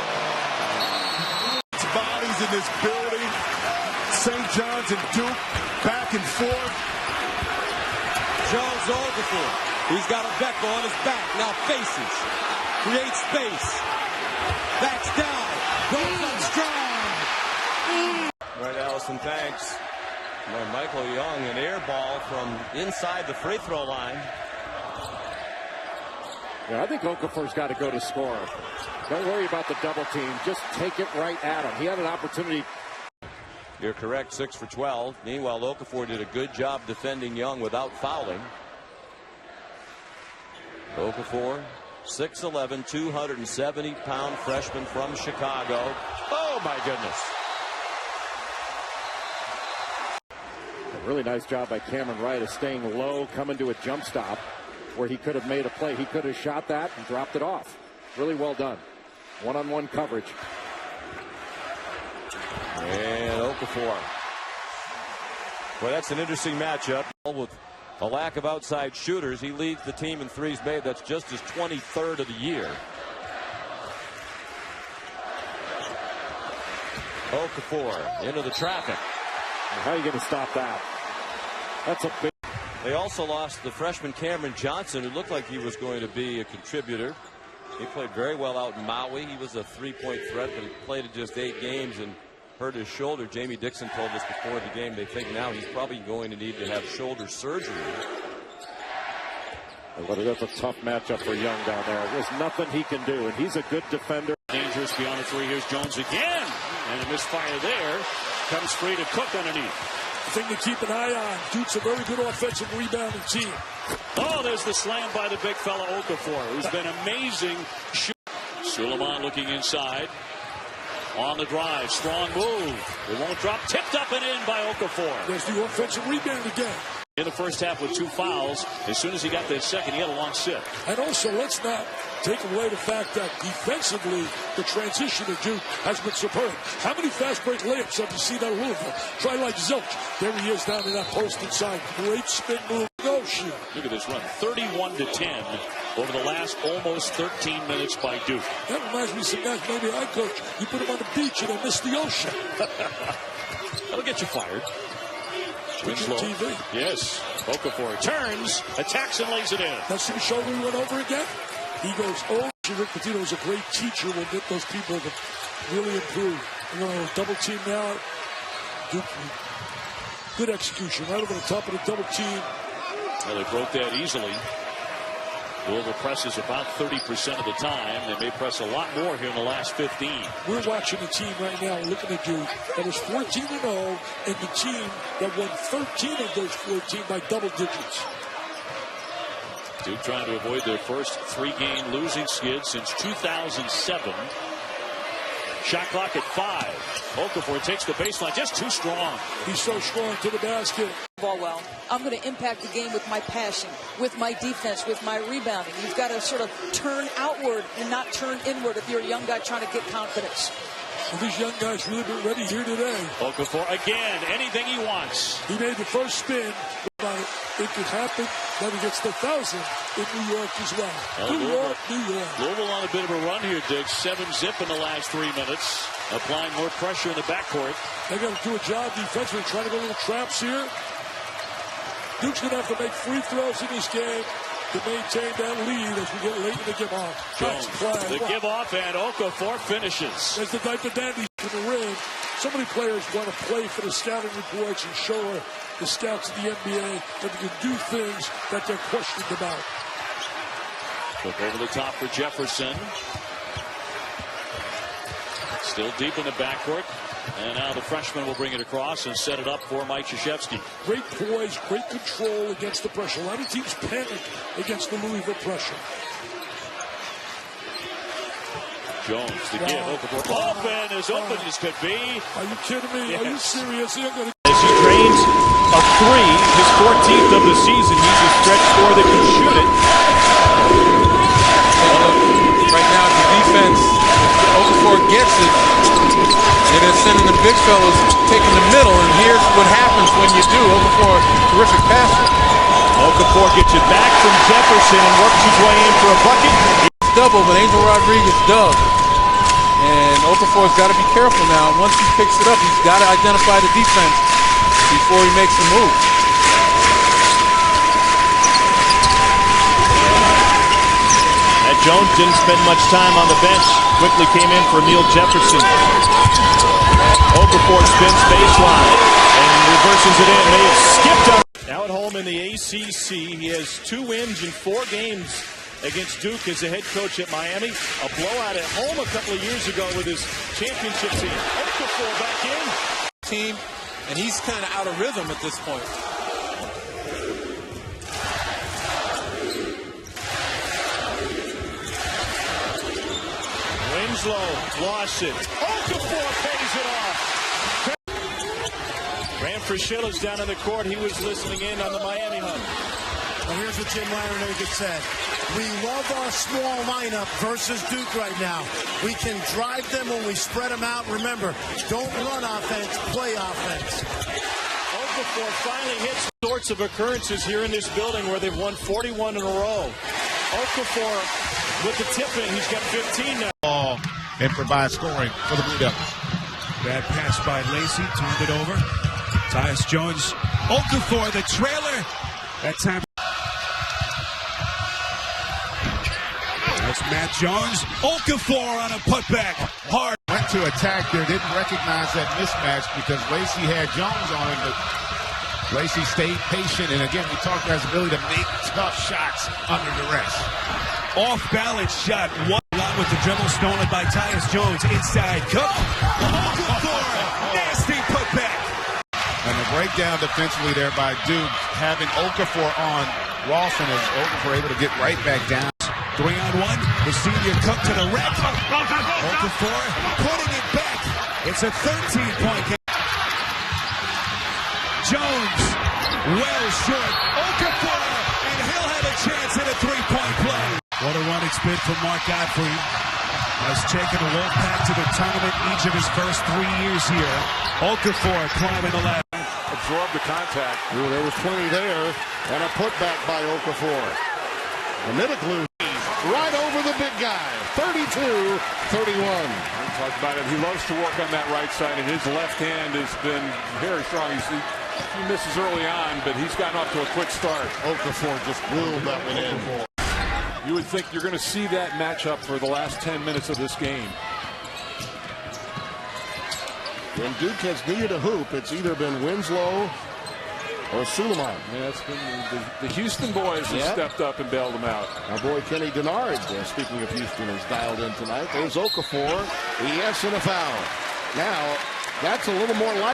Bodies in this building. St. John's and Duke back and forth. Jones Okafor. He's got a Becko on his back. Now faces. Creates space. Backs down. Goes up strong. Right, Allison, thanks. Michael Young, an air ball from inside the free throw line. Yeah, I think Okafor's got to go to score. Don't worry about the double team. Just take it right at him. He had an opportunity. You're correct, 6 for 12. Meanwhile, Okafor did a good job defending Young without fouling. Okafor, 6'11", 270-pound freshman from Chicago. Oh, my goodness. A really nice job by Cameron Wright of staying low, coming to a jump stop where he could have made a play. He could have shot that and dropped it off. Really well done. One-on-one coverage. And Okafor. Well, that's an interesting matchup. With a lack of outside shooters, he leads the team in threes made. That's just his 23rd of the year. Okafor into the traffic. How are you going to stop that? That's a big. They also lost the freshman Cameron Johnson, who looked like he was going to be a contributor. He played very well out in Maui. He was a three-point threat, but he played in just 8 games and hurt his shoulder. Jamie Dixon told us before the game they think now he's probably going to need to have shoulder surgery. But that's a tough matchup for Young down there. There's nothing he can do, and he's a good defender. Dangerous beyond the 3. Here's Jones again. And a misfire there. Comes free to Cook underneath. The thing to keep an eye on. Duke's a very good offensive rebounding team. Oh, there's the slam by the big fella Okafor, who's been amazing. Suleiman looking inside. On the drive. Strong move. It won't drop. Tipped up and in by Okafor. There's the offensive rebound again. In the first half with 2 fouls. As soon as he got that second, he had a long sit. And also, let's not take away the fact that defensively, the transition to Duke has been superb. How many fast break layups have you seen out of Louisville? Try like Zilch. There he is down in that post inside. Great spin move. Go shoot. Look at this run. 31-10 over the last almost 13 minutes by Duke. That reminds me of some guys maybe I coach. You put them on the beach and they miss the ocean. That'll get you fired. Winslow. TV. Yes. Okafor turns, attacks, and lays it in. That's the shoulder he went over again. He goes over. Rick Pitino is a great teacher. Will get those people to really improve. We're going to double team now. Duke, good execution right over the top of the double team. Well, they broke that easily. Louisville presses about 30% of the time. They may press a lot more here in the last 15. We're watching a team right now, looking at Duke, that was 14-0, and the team that won 13 of those 14 by double digits. Duke trying to avoid their first 3-game losing skid since 2007. Shot clock at 5. Okafor takes the baseline, just too strong. He's so strong to the basket. Ball well. I'm going to impact the game with my passing, with my defense, with my rebounding. You've got to sort of turn outward and not turn inward if you're a young guy trying to get confidence. And these young guys really been ready here today. Okafor again, anything he wants. He made the first spin. It could happen. Then he gets the 1,000 in New York as well. New York. Louisville on a bit of a run here, Dick. 7-zip in the last 3 minutes. Applying more pressure in the backcourt. They got to do a job defensively, trying to go little traps here. Duke's going to have to make free throws in this game to maintain that lead as we get late in the give off. Jones, the give off, and Okafor finishes. There's the diaper dandy to the rim. So many players want to play for the scouting reports and show the scouts in the NBA that they can do things that they're questioned about. Look over the top for Jefferson. Still deep in the backcourt. And now the freshman will bring it across and set it up for Mike Krzyzewski. Great poise, great control against the pressure. A lot of teams panic against the Louisville pressure. Jones, the give. Open as open as could be. Are you kidding me? Yes. Are you serious? As he drains a three, his 14th of the season. He's a stretch four that can shoot it. Right now, the defense, Okafor gets it. And they're sending the big fellas taking the middle, and here's what happens when you do. Okafor, terrific passer. Okafor gets it back from Jefferson and works his way in for a bucket. Double, but Angel Rodriguez dug. And Okafor's got to be careful now. Once he picks it up, he's got to identify the defense before he makes a move. Jones didn't spend much time on the bench. Quickly came in for Neil Jefferson. Okafor spins baseline and reverses it in. They have skipped up. Now at home in the ACC, he has 2 wins in 4 games against Duke as the head coach at Miami. A blowout at home a couple of years ago with his championship team. Okafor back in. Team, and he's kind of out of rhythm at this point. Winslow lost it. Okafor pays it off. Graham Frischiller's down in the court. He was listening in on the Miami hunt. Well, here's what Jim Larinaga said. We love our small lineup versus Duke right now. We can drive them when we spread them out. Remember, don't run offense, play offense. Okafor finally hits sorts of occurrences here in this building where they've won 41 in a row. Okafor with the tip in. He's got 15 now. Ball and provide scoring for the Blue Devils. Bad pass by Lacey, turned it over. Tyus Jones, Okafor, the trailer. That time. That's Matt Jones. Okafor on a putback. Hard. Went to attack there, didn't recognize that mismatch because Lacey had Jones on him, but Lacey stayed patient. And again, we talked about his ability to make tough shots under duress. Off balance shot. One line with the dribble stolen by Tyus Jones. Inside Cook. Okafor. Nasty putback. And the breakdown defensively there by Duke, having Okafor on Lawson, as Okafor able to get right back down. 3-on-1. The senior Cook to the rack. Okafor putting it back. It's a 13-point game. Jones, well short. Okafor, and he'll have a chance at a 3-point play. What a run it's been for Mark Godfrey. Has taken the Wolfpack to the tournament each of his first 3 years here. Okafor climbing the ladder. Absorb the contact. Ooh, there was plenty there. And a putback by Okafor. A minute glue. Right over the big guy. 32-31. We talked about it. He loves to work on that right side, and his left hand has been very strong. He misses early on, but he's gotten off to a quick start. Okafor just willed that one in. You would think you're going to see that matchup for the last 10 minutes of this game. When Duke has needed a hoop, it's either been Winslow or Suleiman. Yeah, it's been the Houston boys have stepped up and bailed them out. Our boy Kenny Denard, speaking of Houston, is dialed in tonight. There's Okafor. Yes, and a foul. Now, that's a little more like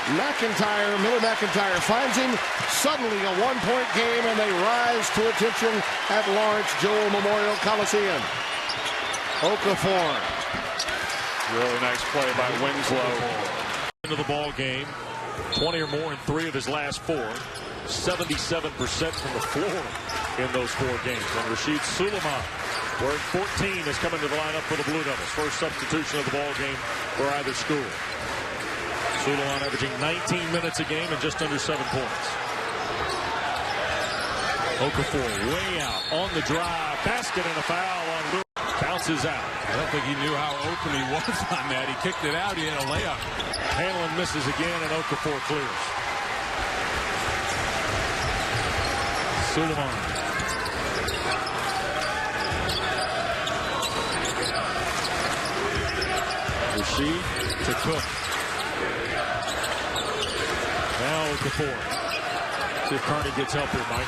Miller McIntyre finds him. Suddenly a 1-point game, and they rise to attention at Lawrence Joel Memorial Coliseum. Okafor. Really nice play by Winslow. Into the ball game. 20 or more in 3 of his last 4. 77% from the floor in those 4 games. And Rasheed Suleiman where 14 is coming to the lineup for the Blue Devils. First substitution of the ball game for either school. Suleiman averaging 19 minutes a game and just under 7 points. Okafor way out on the drive. Basket and a foul on Lewis. Bounces out. I don't think he knew how open he was on that. He kicked it out. He had a layup. Hanlon misses again, and Okafor clears. Suleiman. Rashid to Cook. Now Okafor. See if Carney gets help here, Mike.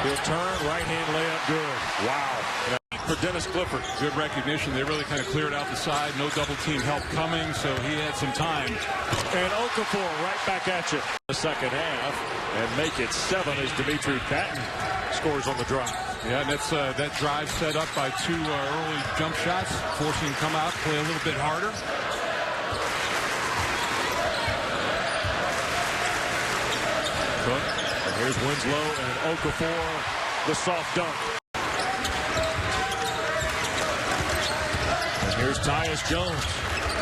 He'll turn, right hand layup, good. Wow. For Dennis Clifford. Good recognition. They really kind of cleared out the side. No double team help coming, so he had some time. And Okafor right back at you. The second half. And make it 7 as Dimitri Patton scores on the drive. Yeah, and that's that drive set up by 2 early jump shots, forcing him to come out, play a little bit harder. Cook. And here's Winslow and Okafor, the soft dunk. And here's Tyus Jones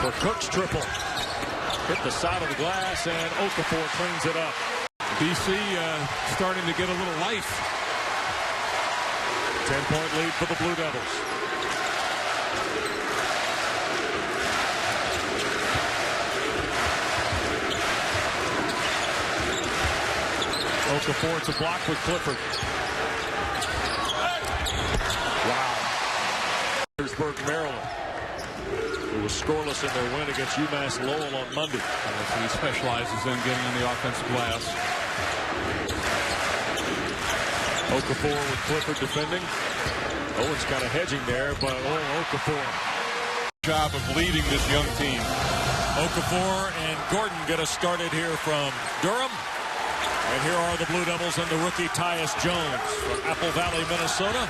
for Cook's triple. Hit the side of the glass, and Okafor cleans it up. BC starting to get a little life. 10-point lead for the Blue Devils. Okafor to block with Clifford. Wow. Petersburg, Maryland, who was scoreless in their win against UMass Lowell on Monday. So he specializes in getting on the offensive glass. Okafor with Clifford defending. Owen's kind of hedging there, but Okafor. Job of leading this young team. Okafor and Gordon get us started here from Durham. And here are the Blue Devils and the rookie Tyus Jones from Apple Valley, Minnesota.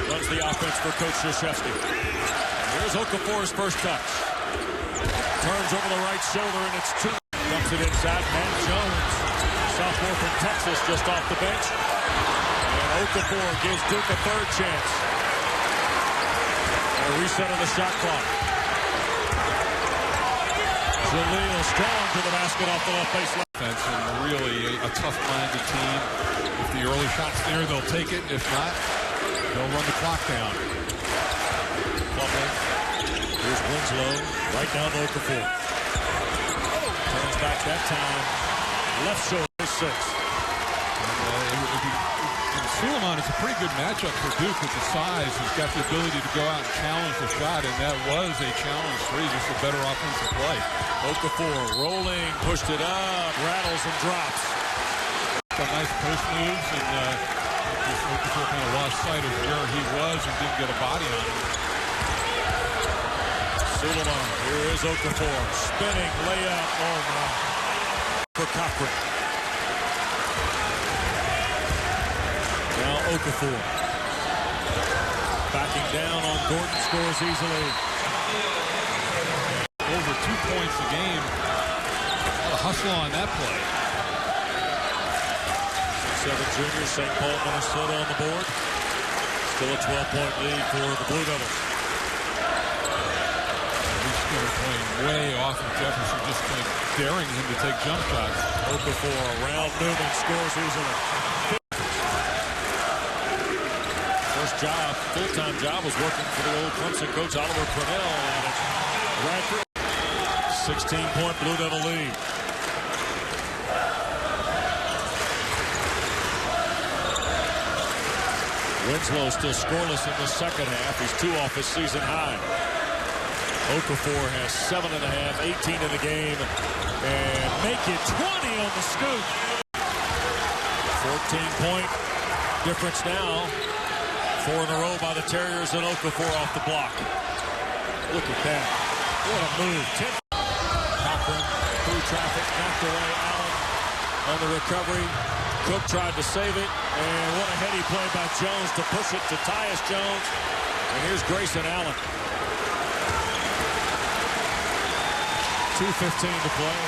Runs the offense for Coach Krzyzewski. Here's Okafor's first touch. Turns over the right shoulder, and it's 2. Dumps it inside. Matt Jones, sophomore from Texas, just off the bench. And Okafor gives Duke a third chance. And a reset of the shot clock. Jahlil strong to the basket off the left baseline. That's really a tough-minded team. If the early shot's there, they'll take it. If not, they'll run the clock down. Here's Winslow, right down to Okafor. Turns back that time. Left shoulder, 6. Suleiman is a pretty good matchup for Duke with the size. He's got the ability to go out and challenge the shot, and that was a challenge for just a better offensive play. Okafor rolling, pushed it up, rattles and drops. Some nice post moves, and Okafor kind of lost sight of where he was and didn't get a body on him. Suleiman, here is Okafor, spinning layup, oh my, for Cochran. Now Okafor. Backing down on Gordon, scores easily. Over 2 points a game. A hustle on that play. 6'7" junior, St. Paul, Minnesota on the board. Still a 12-point lead for the Blue Devils. He's playing way off of Jefferson, just daring him to take jump shots. Okafor around Newman, scores easily. First job, full-time job, was working for the old Clemson coach Oliver Purnell at Radford. 16-point Blue Devil lead. Winslow still scoreless in the second half. He's 2 off his season high. Okafor has 7.5, 18 in the game, and make it 20 on the scoop. 14-point difference now. 4 in a row by the Terriers, and Okafor off the block. Look at that. What a move. Cochran through traffic, knocked away. Allen on the recovery. Cook tried to save it, and what a heady play by Jones to push it to Tyus Jones. And here's Grayson Allen. 2:15 to play.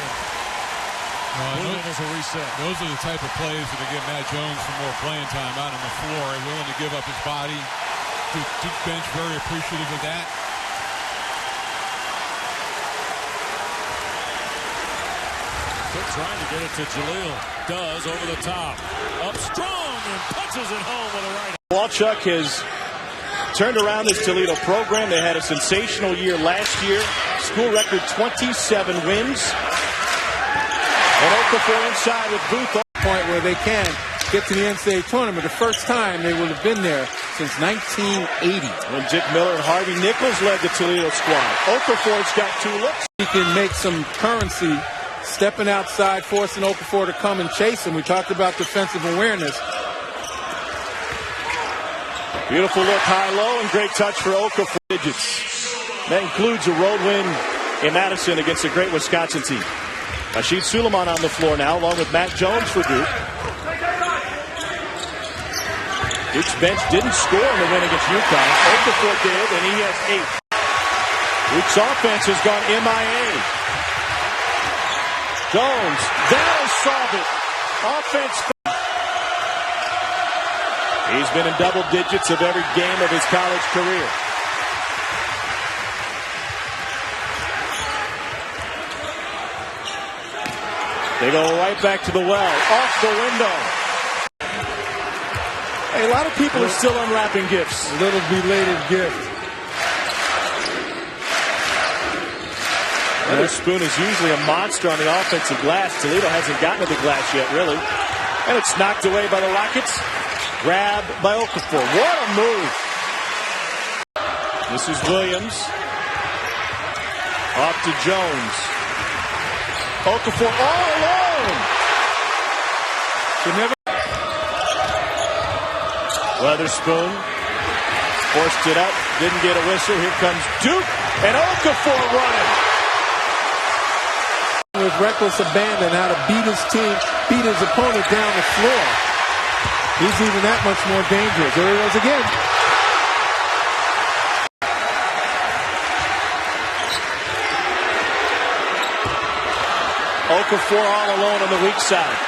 Those a reset. Those are the type of plays that give Matt Jones some more playing time out on the floor, willing to give up his body, Duke bench very appreciative of that. They're trying to get it to Jahlil. Does over the top. Up strong and punches it home with a right. Walchuk has turned around this Toledo program. They had a sensational year last year. School record 27 wins. And Okafor inside with Booth. Point where they can get to the NCAA tournament. The first time they will have been there since 1980. When Dick Miller and Harvey Nichols led the Toledo squad. Okafor's got 2 looks. He can make some currency stepping outside, forcing Okafor to come and chase him. We talked about defensive awareness. Beautiful look high-low and great touch for Okafor. That includes a road win in Madison against a great Wisconsin team. Rashid Suleiman on the floor now, along with Matt Jones for Duke. Duke's bench didn't score in the win against UConn. Okafor did, and he has 8. Duke's offense has gone MIA. Jones, that'll solve it. Offense. He's been in double digits of every game of his college career. They go right back to the well. Off the window. Hey, a lot of people are still unwrapping gifts. A little belated gift. Spoon is usually a monster on the offensive glass. Toledo hasn't gotten to the glass yet, really. And it's knocked away by the Rockets. Grab by Okafor. What a move. This is Williams. Off to Jones. Okafor all alone. Weatherspoon forced it up. Didn't get a whistle. Here comes Duke. And Okafor running. With reckless abandon, how to beat his team, beat his opponent down the floor. He's even that much more dangerous. There he goes again. Okafor all alone on the weak side.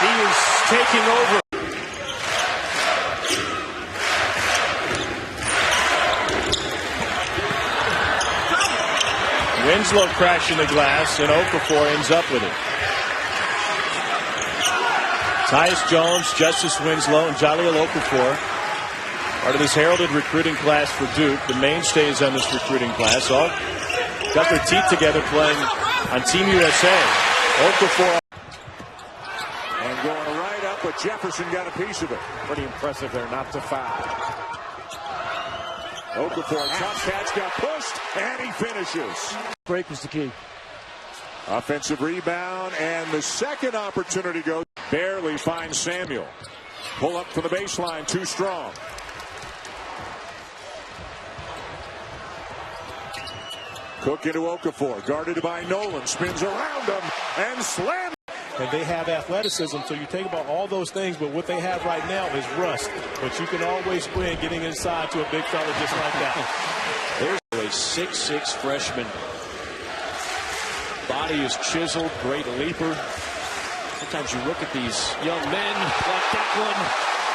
He is taking over. Winslow crashing the glass, and Okafor ends up with it. Tyus Jones, Justice Winslow, and Jahlil Okafor, part of this heralded recruiting class for Duke. The mainstays on this recruiting class all got their teeth together playing on Team USA. Okafor. And going right up, but Jefferson got a piece of it. Pretty impressive there not to foul. Okafor, tough catch, got pushed, and he finishes. Break was the key. Offensive rebound, and the second opportunity goes. Barely finds Samuel. Pull up from the baseline, too strong. Cook into Okafor, guarded by Nolan, spins around him, and slams. And they have athleticism, so you think about all those things, but what they have right now is rust. But you can always win getting inside to a big fella just like that. There's a 6'6" freshman. Body is chiseled, great leaper. Sometimes you look at these young men like that one,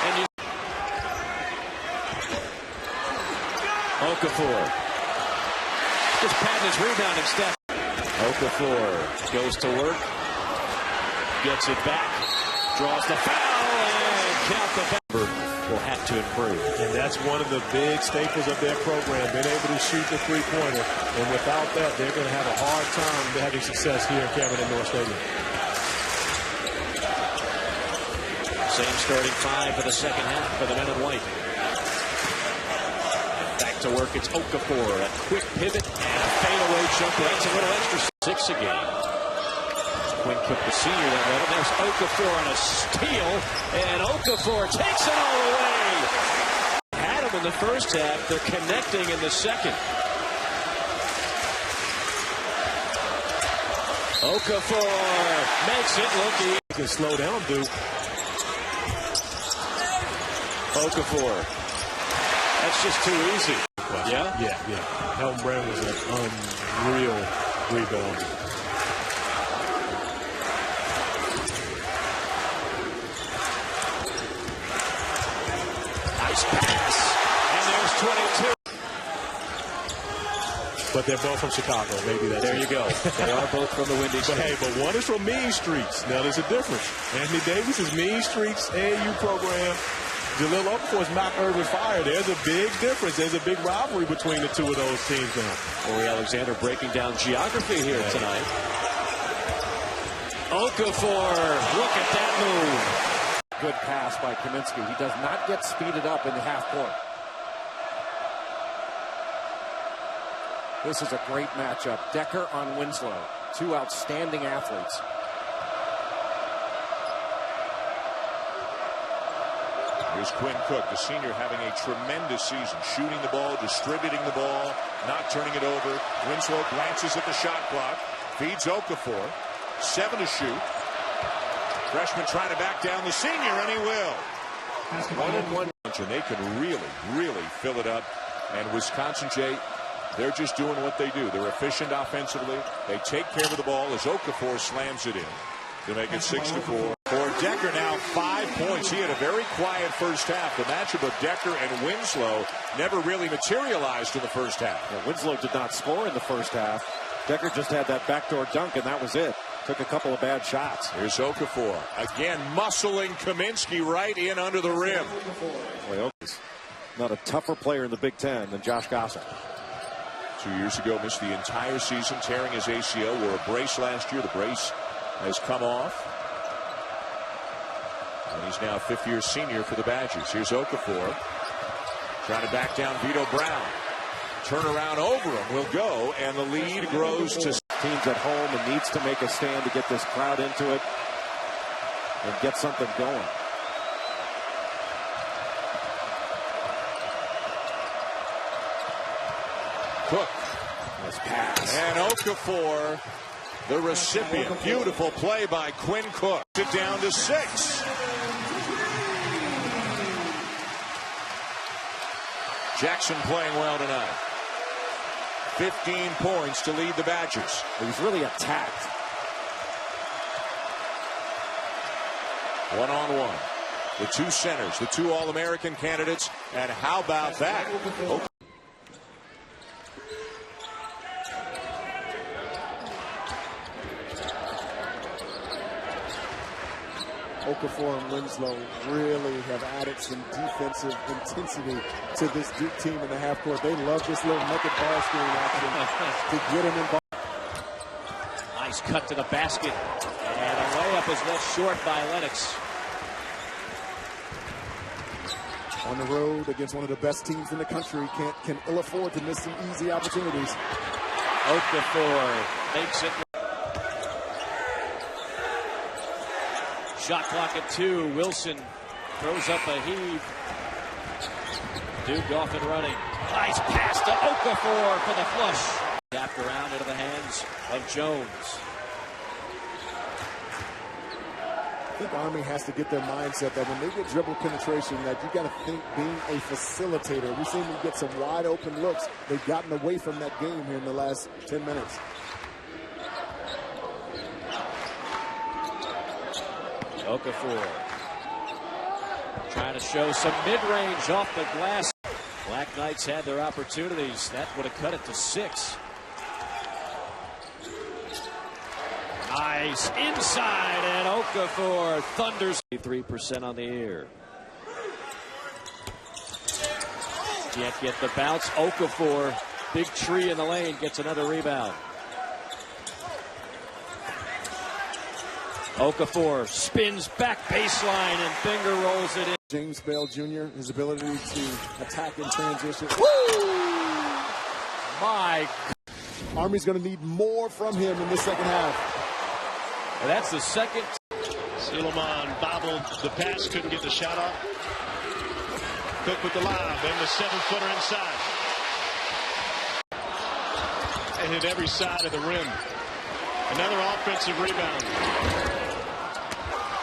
and you... Okafor. Just patting his rebounding step. Okafor goes to work. Gets it back, draws the foul, and count the back. Will have to improve. And that's one of the big staples of their program, being able to shoot the three-pointer. And without that, they're going to have a hard time having success here in Cameron North Stadium. Same starting 5 for the second half for the men in white. Back to work, it's Okafor. A quick pivot and a fadeaway jumper. That's a little extra 6 a game. Quinn Cook, the senior, that led it. There's Okafor on a steal, and Okafor takes it all away. Had him in the first half. They're connecting in the second. Okafor makes it look easy. You can slow down, Duke. Okafor. That's just too easy. Yeah? Yeah. Elton Brand was an unreal rebounder. Nice pass. And there's 22. But they're both from Chicago. Maybe that's There you go. They are both from the Windy City. But hey, but one is from Mean Streets. Now there's a difference. Anthony Davis is Mean Streets AAU program. Jahlil Okafor is Mount Irvin Fire. There's a big difference. There's a big rivalry between the two of those teams now. Corey Alexander breaking down geography here tonight. Okafor, look at that move. Good pass by Kaminsky. He does not get speeded up in the half court. This is a great matchup. Decker on Winslow. Two outstanding athletes. Here's Quinn Cook, the senior, having a tremendous season. Shooting the ball, distributing the ball, not turning it over. Winslow glances at the shot clock. Feeds Okafor. 7 to shoot. Freshman trying to back down the senior, and he will. 1-and-1. And they can really fill it up. And Wisconsin, Jay, they're just doing what they do. They're efficient offensively. They take care of the ball as Okafor slams it in to make it 6-4. For Decker now 5 points. He had a very quiet first half. The matchup of Decker and Winslow never really materialized in the first half. Yeah, Winslow did not score in the first half. Decker just had that backdoor dunk, and that was it. Took a couple of bad shots. Here's Okafor. Again, muscling Kaminsky right in under the rim. Boy, Okafor's not a tougher player in the Big Ten than Josh Gossett. 2 years ago, missed the entire season, tearing his ACL. Wore a brace last year. The brace has come off. And he's now a fifth-year senior for the Badgers. Here's Okafor. Trying to back down Vito Brown. Turnaround over him will go, and the lead grows to... Teams at home and needs to make a stand to get this crowd into it and get something going. Cook. Nice pass. And Okafor, the recipient. Beautiful play by Quinn Cook. It down to 6. Jackson playing well tonight. 15 points to lead the Badgers. He was really attacked. 1-on-1. The two centers, the two All-American candidates, and how about that? Okafor and Winslow really have added some defensive intensity to this Duke team in the half court. They love this little naked ball screen action to get him involved. Nice cut to the basket. And a layup is left short by Lennox. On the road against one of the best teams in the country, can ill afford to miss some easy opportunities. Okafor makes it. Shot clock at 2. Wilson throws up a heave. Duke off and running. Nice pass to Okafor for the flush. Tapped around into the hands of Jones. I think Army has to get their mindset that when they get dribble penetration, that you got to think being a facilitator. We've seen them get some wide open looks. They've gotten away from that game here in the last 10 minutes. Okafor trying to show some mid-range off the glass. Black Knights had their opportunities. That would have cut it to 6. Nice inside, and Okafor thunders. 3% on the air. Can't get the bounce. Okafor, big tree in the lane, gets another rebound. Okafor spins back baseline and finger rolls it in. James Bell Jr., his ability to attack in transition. Woo! My. Army's going to need more from him in the second half. And that's the second. Suleiman bobbled the pass, couldn't get the shot off. Cook with the lob, and the 7-footer inside. They hit every side of the rim. Another offensive rebound.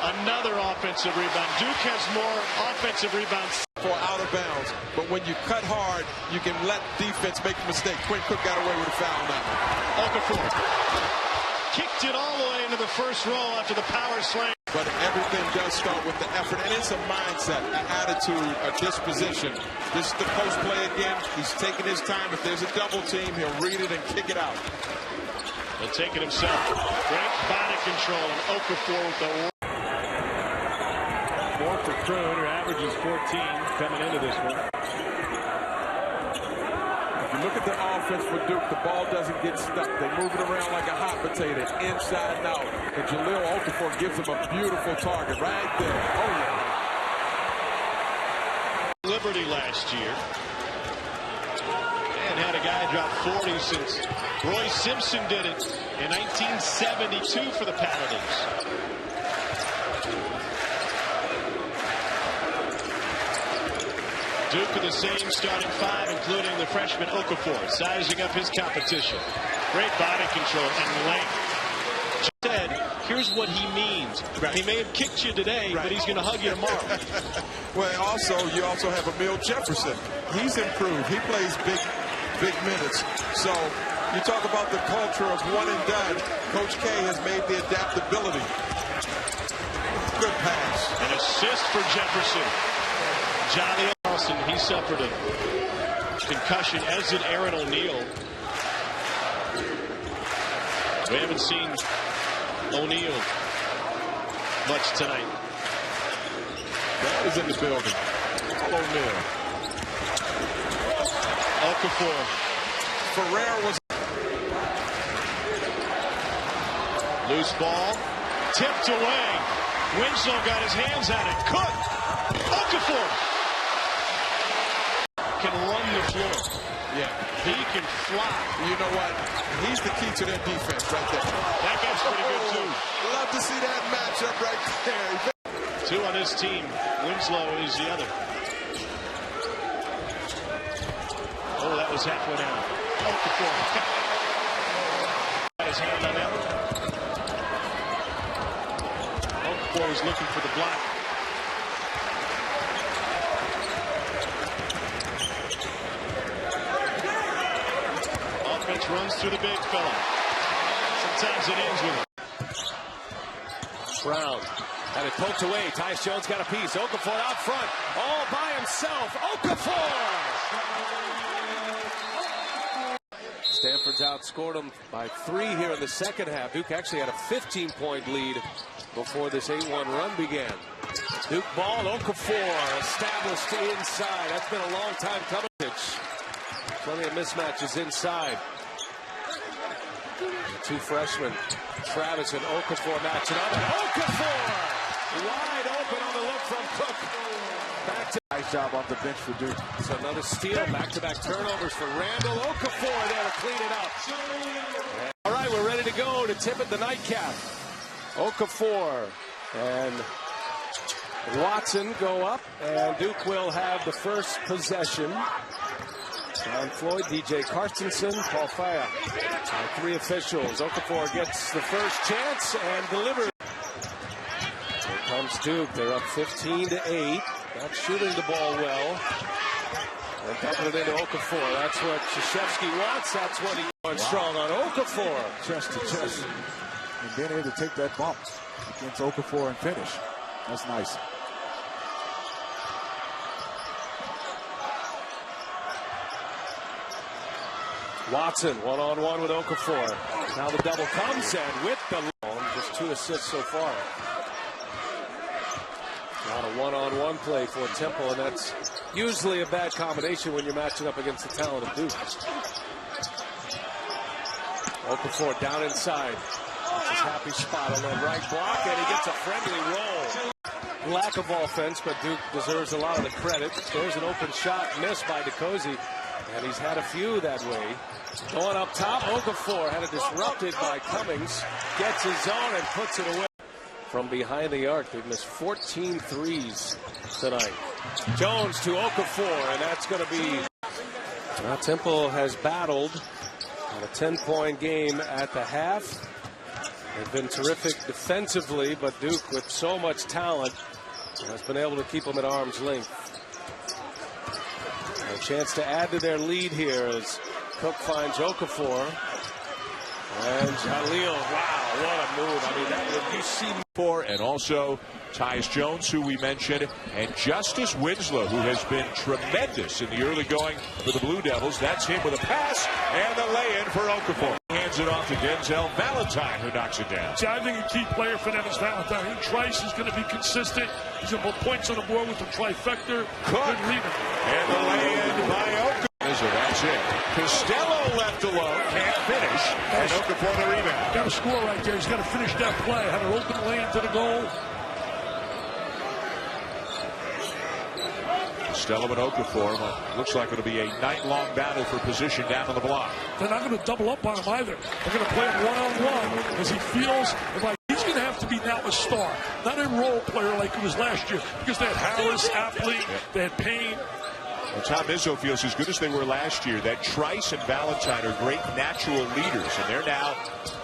Another offensive rebound. Duke has more offensive rebounds. For out of bounds, but when you cut hard, you can let defense make a mistake. Quinn Cook got away with a foul on that one. Okafor kicked it all the way into the first row after the power slam. But everything does start with the effort, and it's a mindset, an attitude, a disposition. This is the post play again. He's taking his time. If there's a double team, he'll read it and kick it out. He'll take it himself. Great body control, and Okafor with the 4 for Kroon, who averages 14 coming into this one. If you look at the offense for Duke, the ball doesn't get stuck. They move it around like a hot potato, inside and out. And Jahlil Okafor gives him a beautiful target right there. Oh, yeah. Liberty last year. And had a guy drop 40 since Roy Simpson did it in 1972 for the Paladins. Duke with the same starting 5, including the freshman Okafor, sizing up his competition. Great body control and length. Said, here's what he means. Right. He may have kicked you today, but he's going to hug you tomorrow. Well, you also have Emil Jefferson. He's improved. He plays big minutes. So you talk about the culture of one and done. Coach K has made the adaptability. Good pass. An assist for Jefferson. Jahlil, he suffered a concussion, as did Aaron O'Neal. We haven't seen O'Neal much tonight. That is in the building. O'Neal. Okafor. Ferrer was loose ball. Tipped away. Winslow got his hands on it. Cook. Okafor can run the floor. Yeah. He can fly. You know what? He's the key to their defense right there. That guy's pretty good, too. Love to see that matchup right there. 2 on this team. Winslow is the other. Oh, that was halfway down. Okafor. Got his hand on that one. Okafor was looking for the block. Runs through the big fella. Sometimes it ends with it. Brown had it poked away. Tyus Jones got a piece. Okafor out front, all by himself. Okafor! Stanford's outscored them by 3 here in the second half. Duke actually had a 15-point lead before this 8-1 run began. Duke ball, Okafor established inside. That's been a long time coming. Plenty of mismatches inside. The 2 freshmen, Travis and Okafor matching up. Okafor wide open on the look from Cook. Back to nice job off the bench for Duke. So another steal. Back-to-back turnovers for Randall. Okafor there to clean it up. All right, we're ready to go to tip at the nightcap. Okafor and Watson go up, and Duke will have the first possession. John Floyd, DJ Carstensen, Paul Faya. 3 officials. Okafor gets the first chance and delivers. Here comes Duke. They're up 15-8. Not shooting the ball well. And dumping it into Okafor. That's what Krzyzewski wants. That's what he wants. Strong on Okafor. Chest to chest. And being able to take that bump against Okafor and finish. That's nice. Watson one-on-one with Okafor. Now the double comes, and with the long, just 2 assists so far. Not a one-on-one play for Temple, and that's usually a bad combination when you're matching up against the talent of Duke. Okafor down inside. That's his happy spot on that right block, and he gets a friendly roll. Lack of offense, but Duke deserves a lot of the credit. There's an open shot missed by DeCozy, and he's had a few that way. Going up top, Okafor had it disrupted by Cummings. Gets his own and puts it away. From behind the arc, they've missed 14 threes tonight. Jones to Okafor, and that's going to be... Now Temple has battled on a 10-point game at the half. They've been terrific defensively, but Duke, with so much talent, has been able to keep them at arm's length. A chance to add to their lead here as Cook finds Okafor. And Jahlil, wow. what a move. I mean, that would you see for, and also Tyus Jones, who we mentioned, and Justice Winslow, who has been tremendous in the early going for the Blue Devils. That's him with a pass and the lay-in for Okafor. Hands it off to Denzel Valentine, who knocks it down. See, I think a key player for them is Valentine. I think Trice is going to be consistent. He's going to put points on the board with the trifecta. Good rebound. And the lay-in by Okafor. That's it. Costello left alone, can't finish, and Okafor the rebound. Got to score right there. He's got to finish that play. Had an open lane to the goal. Costello and Okafor. Looks like it'll be a night-long battle for position down on the block. They're not going to double up on him either. They're going to play him one-on-one because he feels like he's going to have to be now a star, not a role player like he was last year, because they had Harris, Apley, they had Payne. Well, Tom Izzo feels as good as they were last year that Trice and Valentine are great natural leaders, and they're now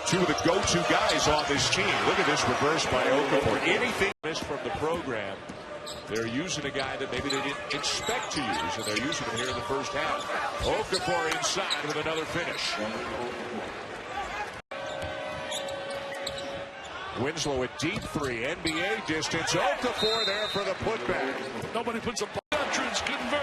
two of the go-to guys on this team. Look at this reverse by Okafor. Anything missed from the program, they're using a guy that maybe they didn't expect to use, and they're using him here in the first half. Okafor inside with another finish. Winslow at deep three, NBA distance. Okafor there for the putback. Nobody puts a entrance, convert.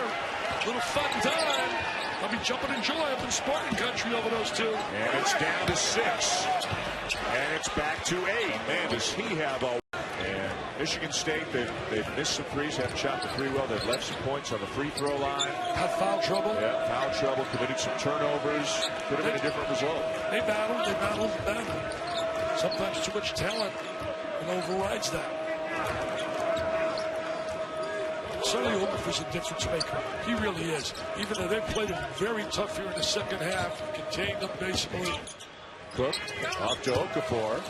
Little fun time. I'll be jumping in joy up in Spartan country over those two. And it's down to 6. And it's back to 8. Man, does he have a... And Michigan State, they've missed some threes, haven't shot the three well. They've left some points on the free throw line. Had foul trouble. Yeah, foul trouble, committed some turnovers. Could have been a different result. They battled. Sometimes too much talent and overrides that. Certainly Okafor's a difference maker. He really is. Even though they played him very tough here in the second half, contained them basically. Cook off to Okafor.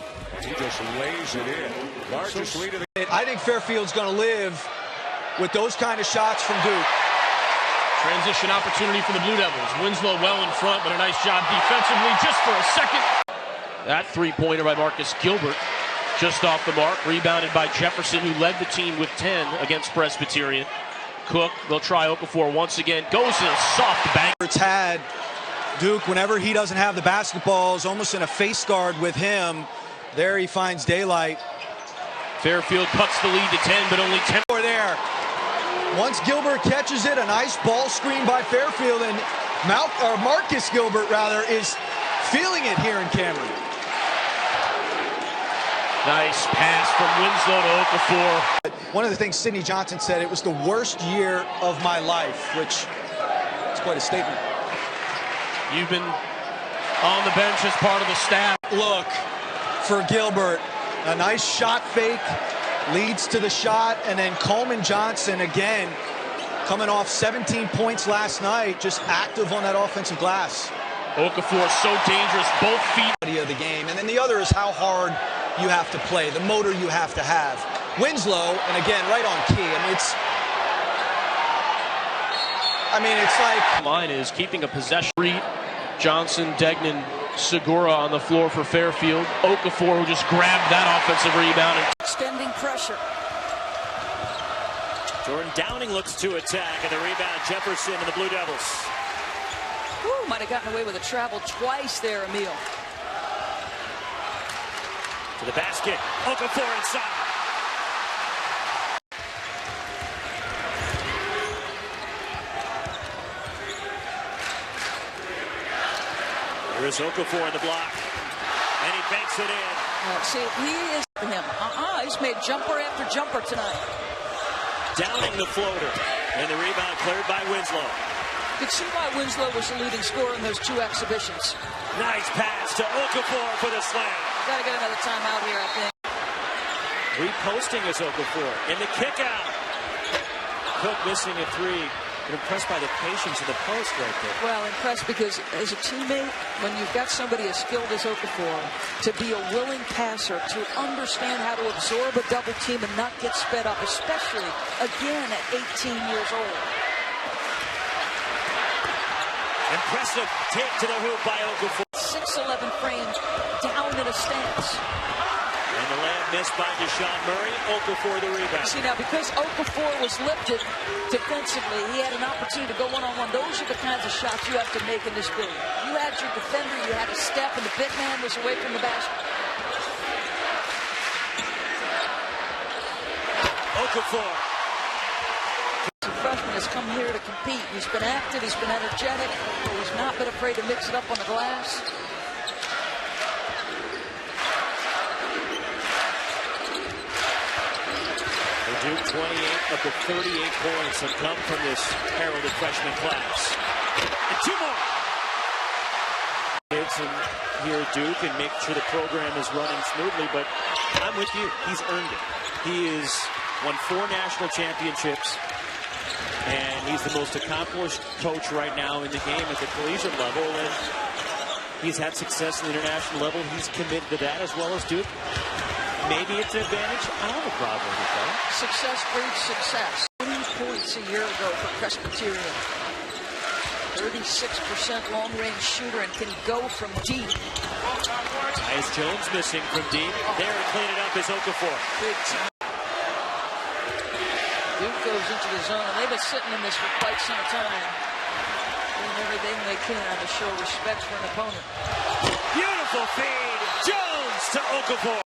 He just lays it in. Largest lead of the... I think Fairfield's going to live with those kind of shots from Duke. Transition opportunity for the Blue Devils. Winslow well in front, but a nice job defensively just for a second. That three-pointer by Marcus Gilbert just off the mark. Rebounded by Jefferson, who led the team with 10 against Presbyterian. Cook, they'll try Okafor once again. Goes in a soft bank. It's had Duke, whenever he doesn't have the basketballs, almost in a face guard with him. There he finds daylight. Fairfield cuts the lead to 10, but only 10 more there. Once Gilbert catches it, a nice ball screen by Fairfield, and Marcus Gilbert, rather, is feeling it here in Cameron. Nice pass from Winslow to Okafor. One of the things Sidney Johnson said, it was the worst year of my life, which is quite a statement. You've been on the bench as part of the staff. Look for Gilbert. A nice shot fake leads to the shot, and then Coleman Johnson again coming off 17 points last night, just active on that offensive glass. Okafor so dangerous, both feet of the game, and then the other is how hard you have to play, the motor you have to have. Winslow, and again, right on key. It's like line is keeping a possession. Johnson, Degnan, Segura on the floor for Fairfield. Okafor, who just grabbed that offensive rebound. Extending pressure. Jordan Downing looks to attack, and the rebound, Jefferson and the Blue Devils. Ooh, might have gotten away with a travel twice there, Emil. To the basket, Okafor inside. Here is Okafor in the block, and he banks it in. See, he is for him. He's made jumper after jumper tonight. Downing the floater, and the rebound cleared by Winslow. You could see why Winslow was the leading scorer in those two exhibitions. Nice pass to Okafor for the slam. Got to get another timeout here, I think. Reposting is Okafor, and the kick out. Cook missing a three. But impressed by the patience of the post right there. Well, impressed because as a teammate, when you've got somebody as skilled as Okafor, to be a willing passer, to understand how to absorb a double team and not get sped up, especially, again, at 18 years old. Impressive take to the hoop by Okafor. 6'11" frame, down in a stance. And the layup missed by Deshaun Murray. Okafor the rebound. See, now, because Okafor was lifted defensively, he had an opportunity to go one-on-one. Those are the kinds of shots you have to make in this building. You had your defender, you had a step, and the big man was away from the basket. Okafor. The freshman has come here to compete. He's been active, he's been energetic, he's not been afraid to mix it up on the glass. Duke, 28 of the 38 points have come from this heralded freshman class. And two more. Kids here at Duke and make sure the program is running smoothly, but I'm with you. He's earned it. He has won 4 national championships, and he's the most accomplished coach right now in the game at the collegiate level, and he's had success at the international level. He's committed to that as well as Duke. Maybe it's an advantage. I don't have a problem with that. Success breeds success. 20 points a year ago for Presbyterian. 36% long-range shooter and can go from deep. Tyus Jones missing from deep. There to clean it up is Okafor. Big time. Duke goes into the zone, and they've been sitting in this for quite some time. Doing everything they can to show respect for an opponent. Beautiful feed. Jones to Okafor.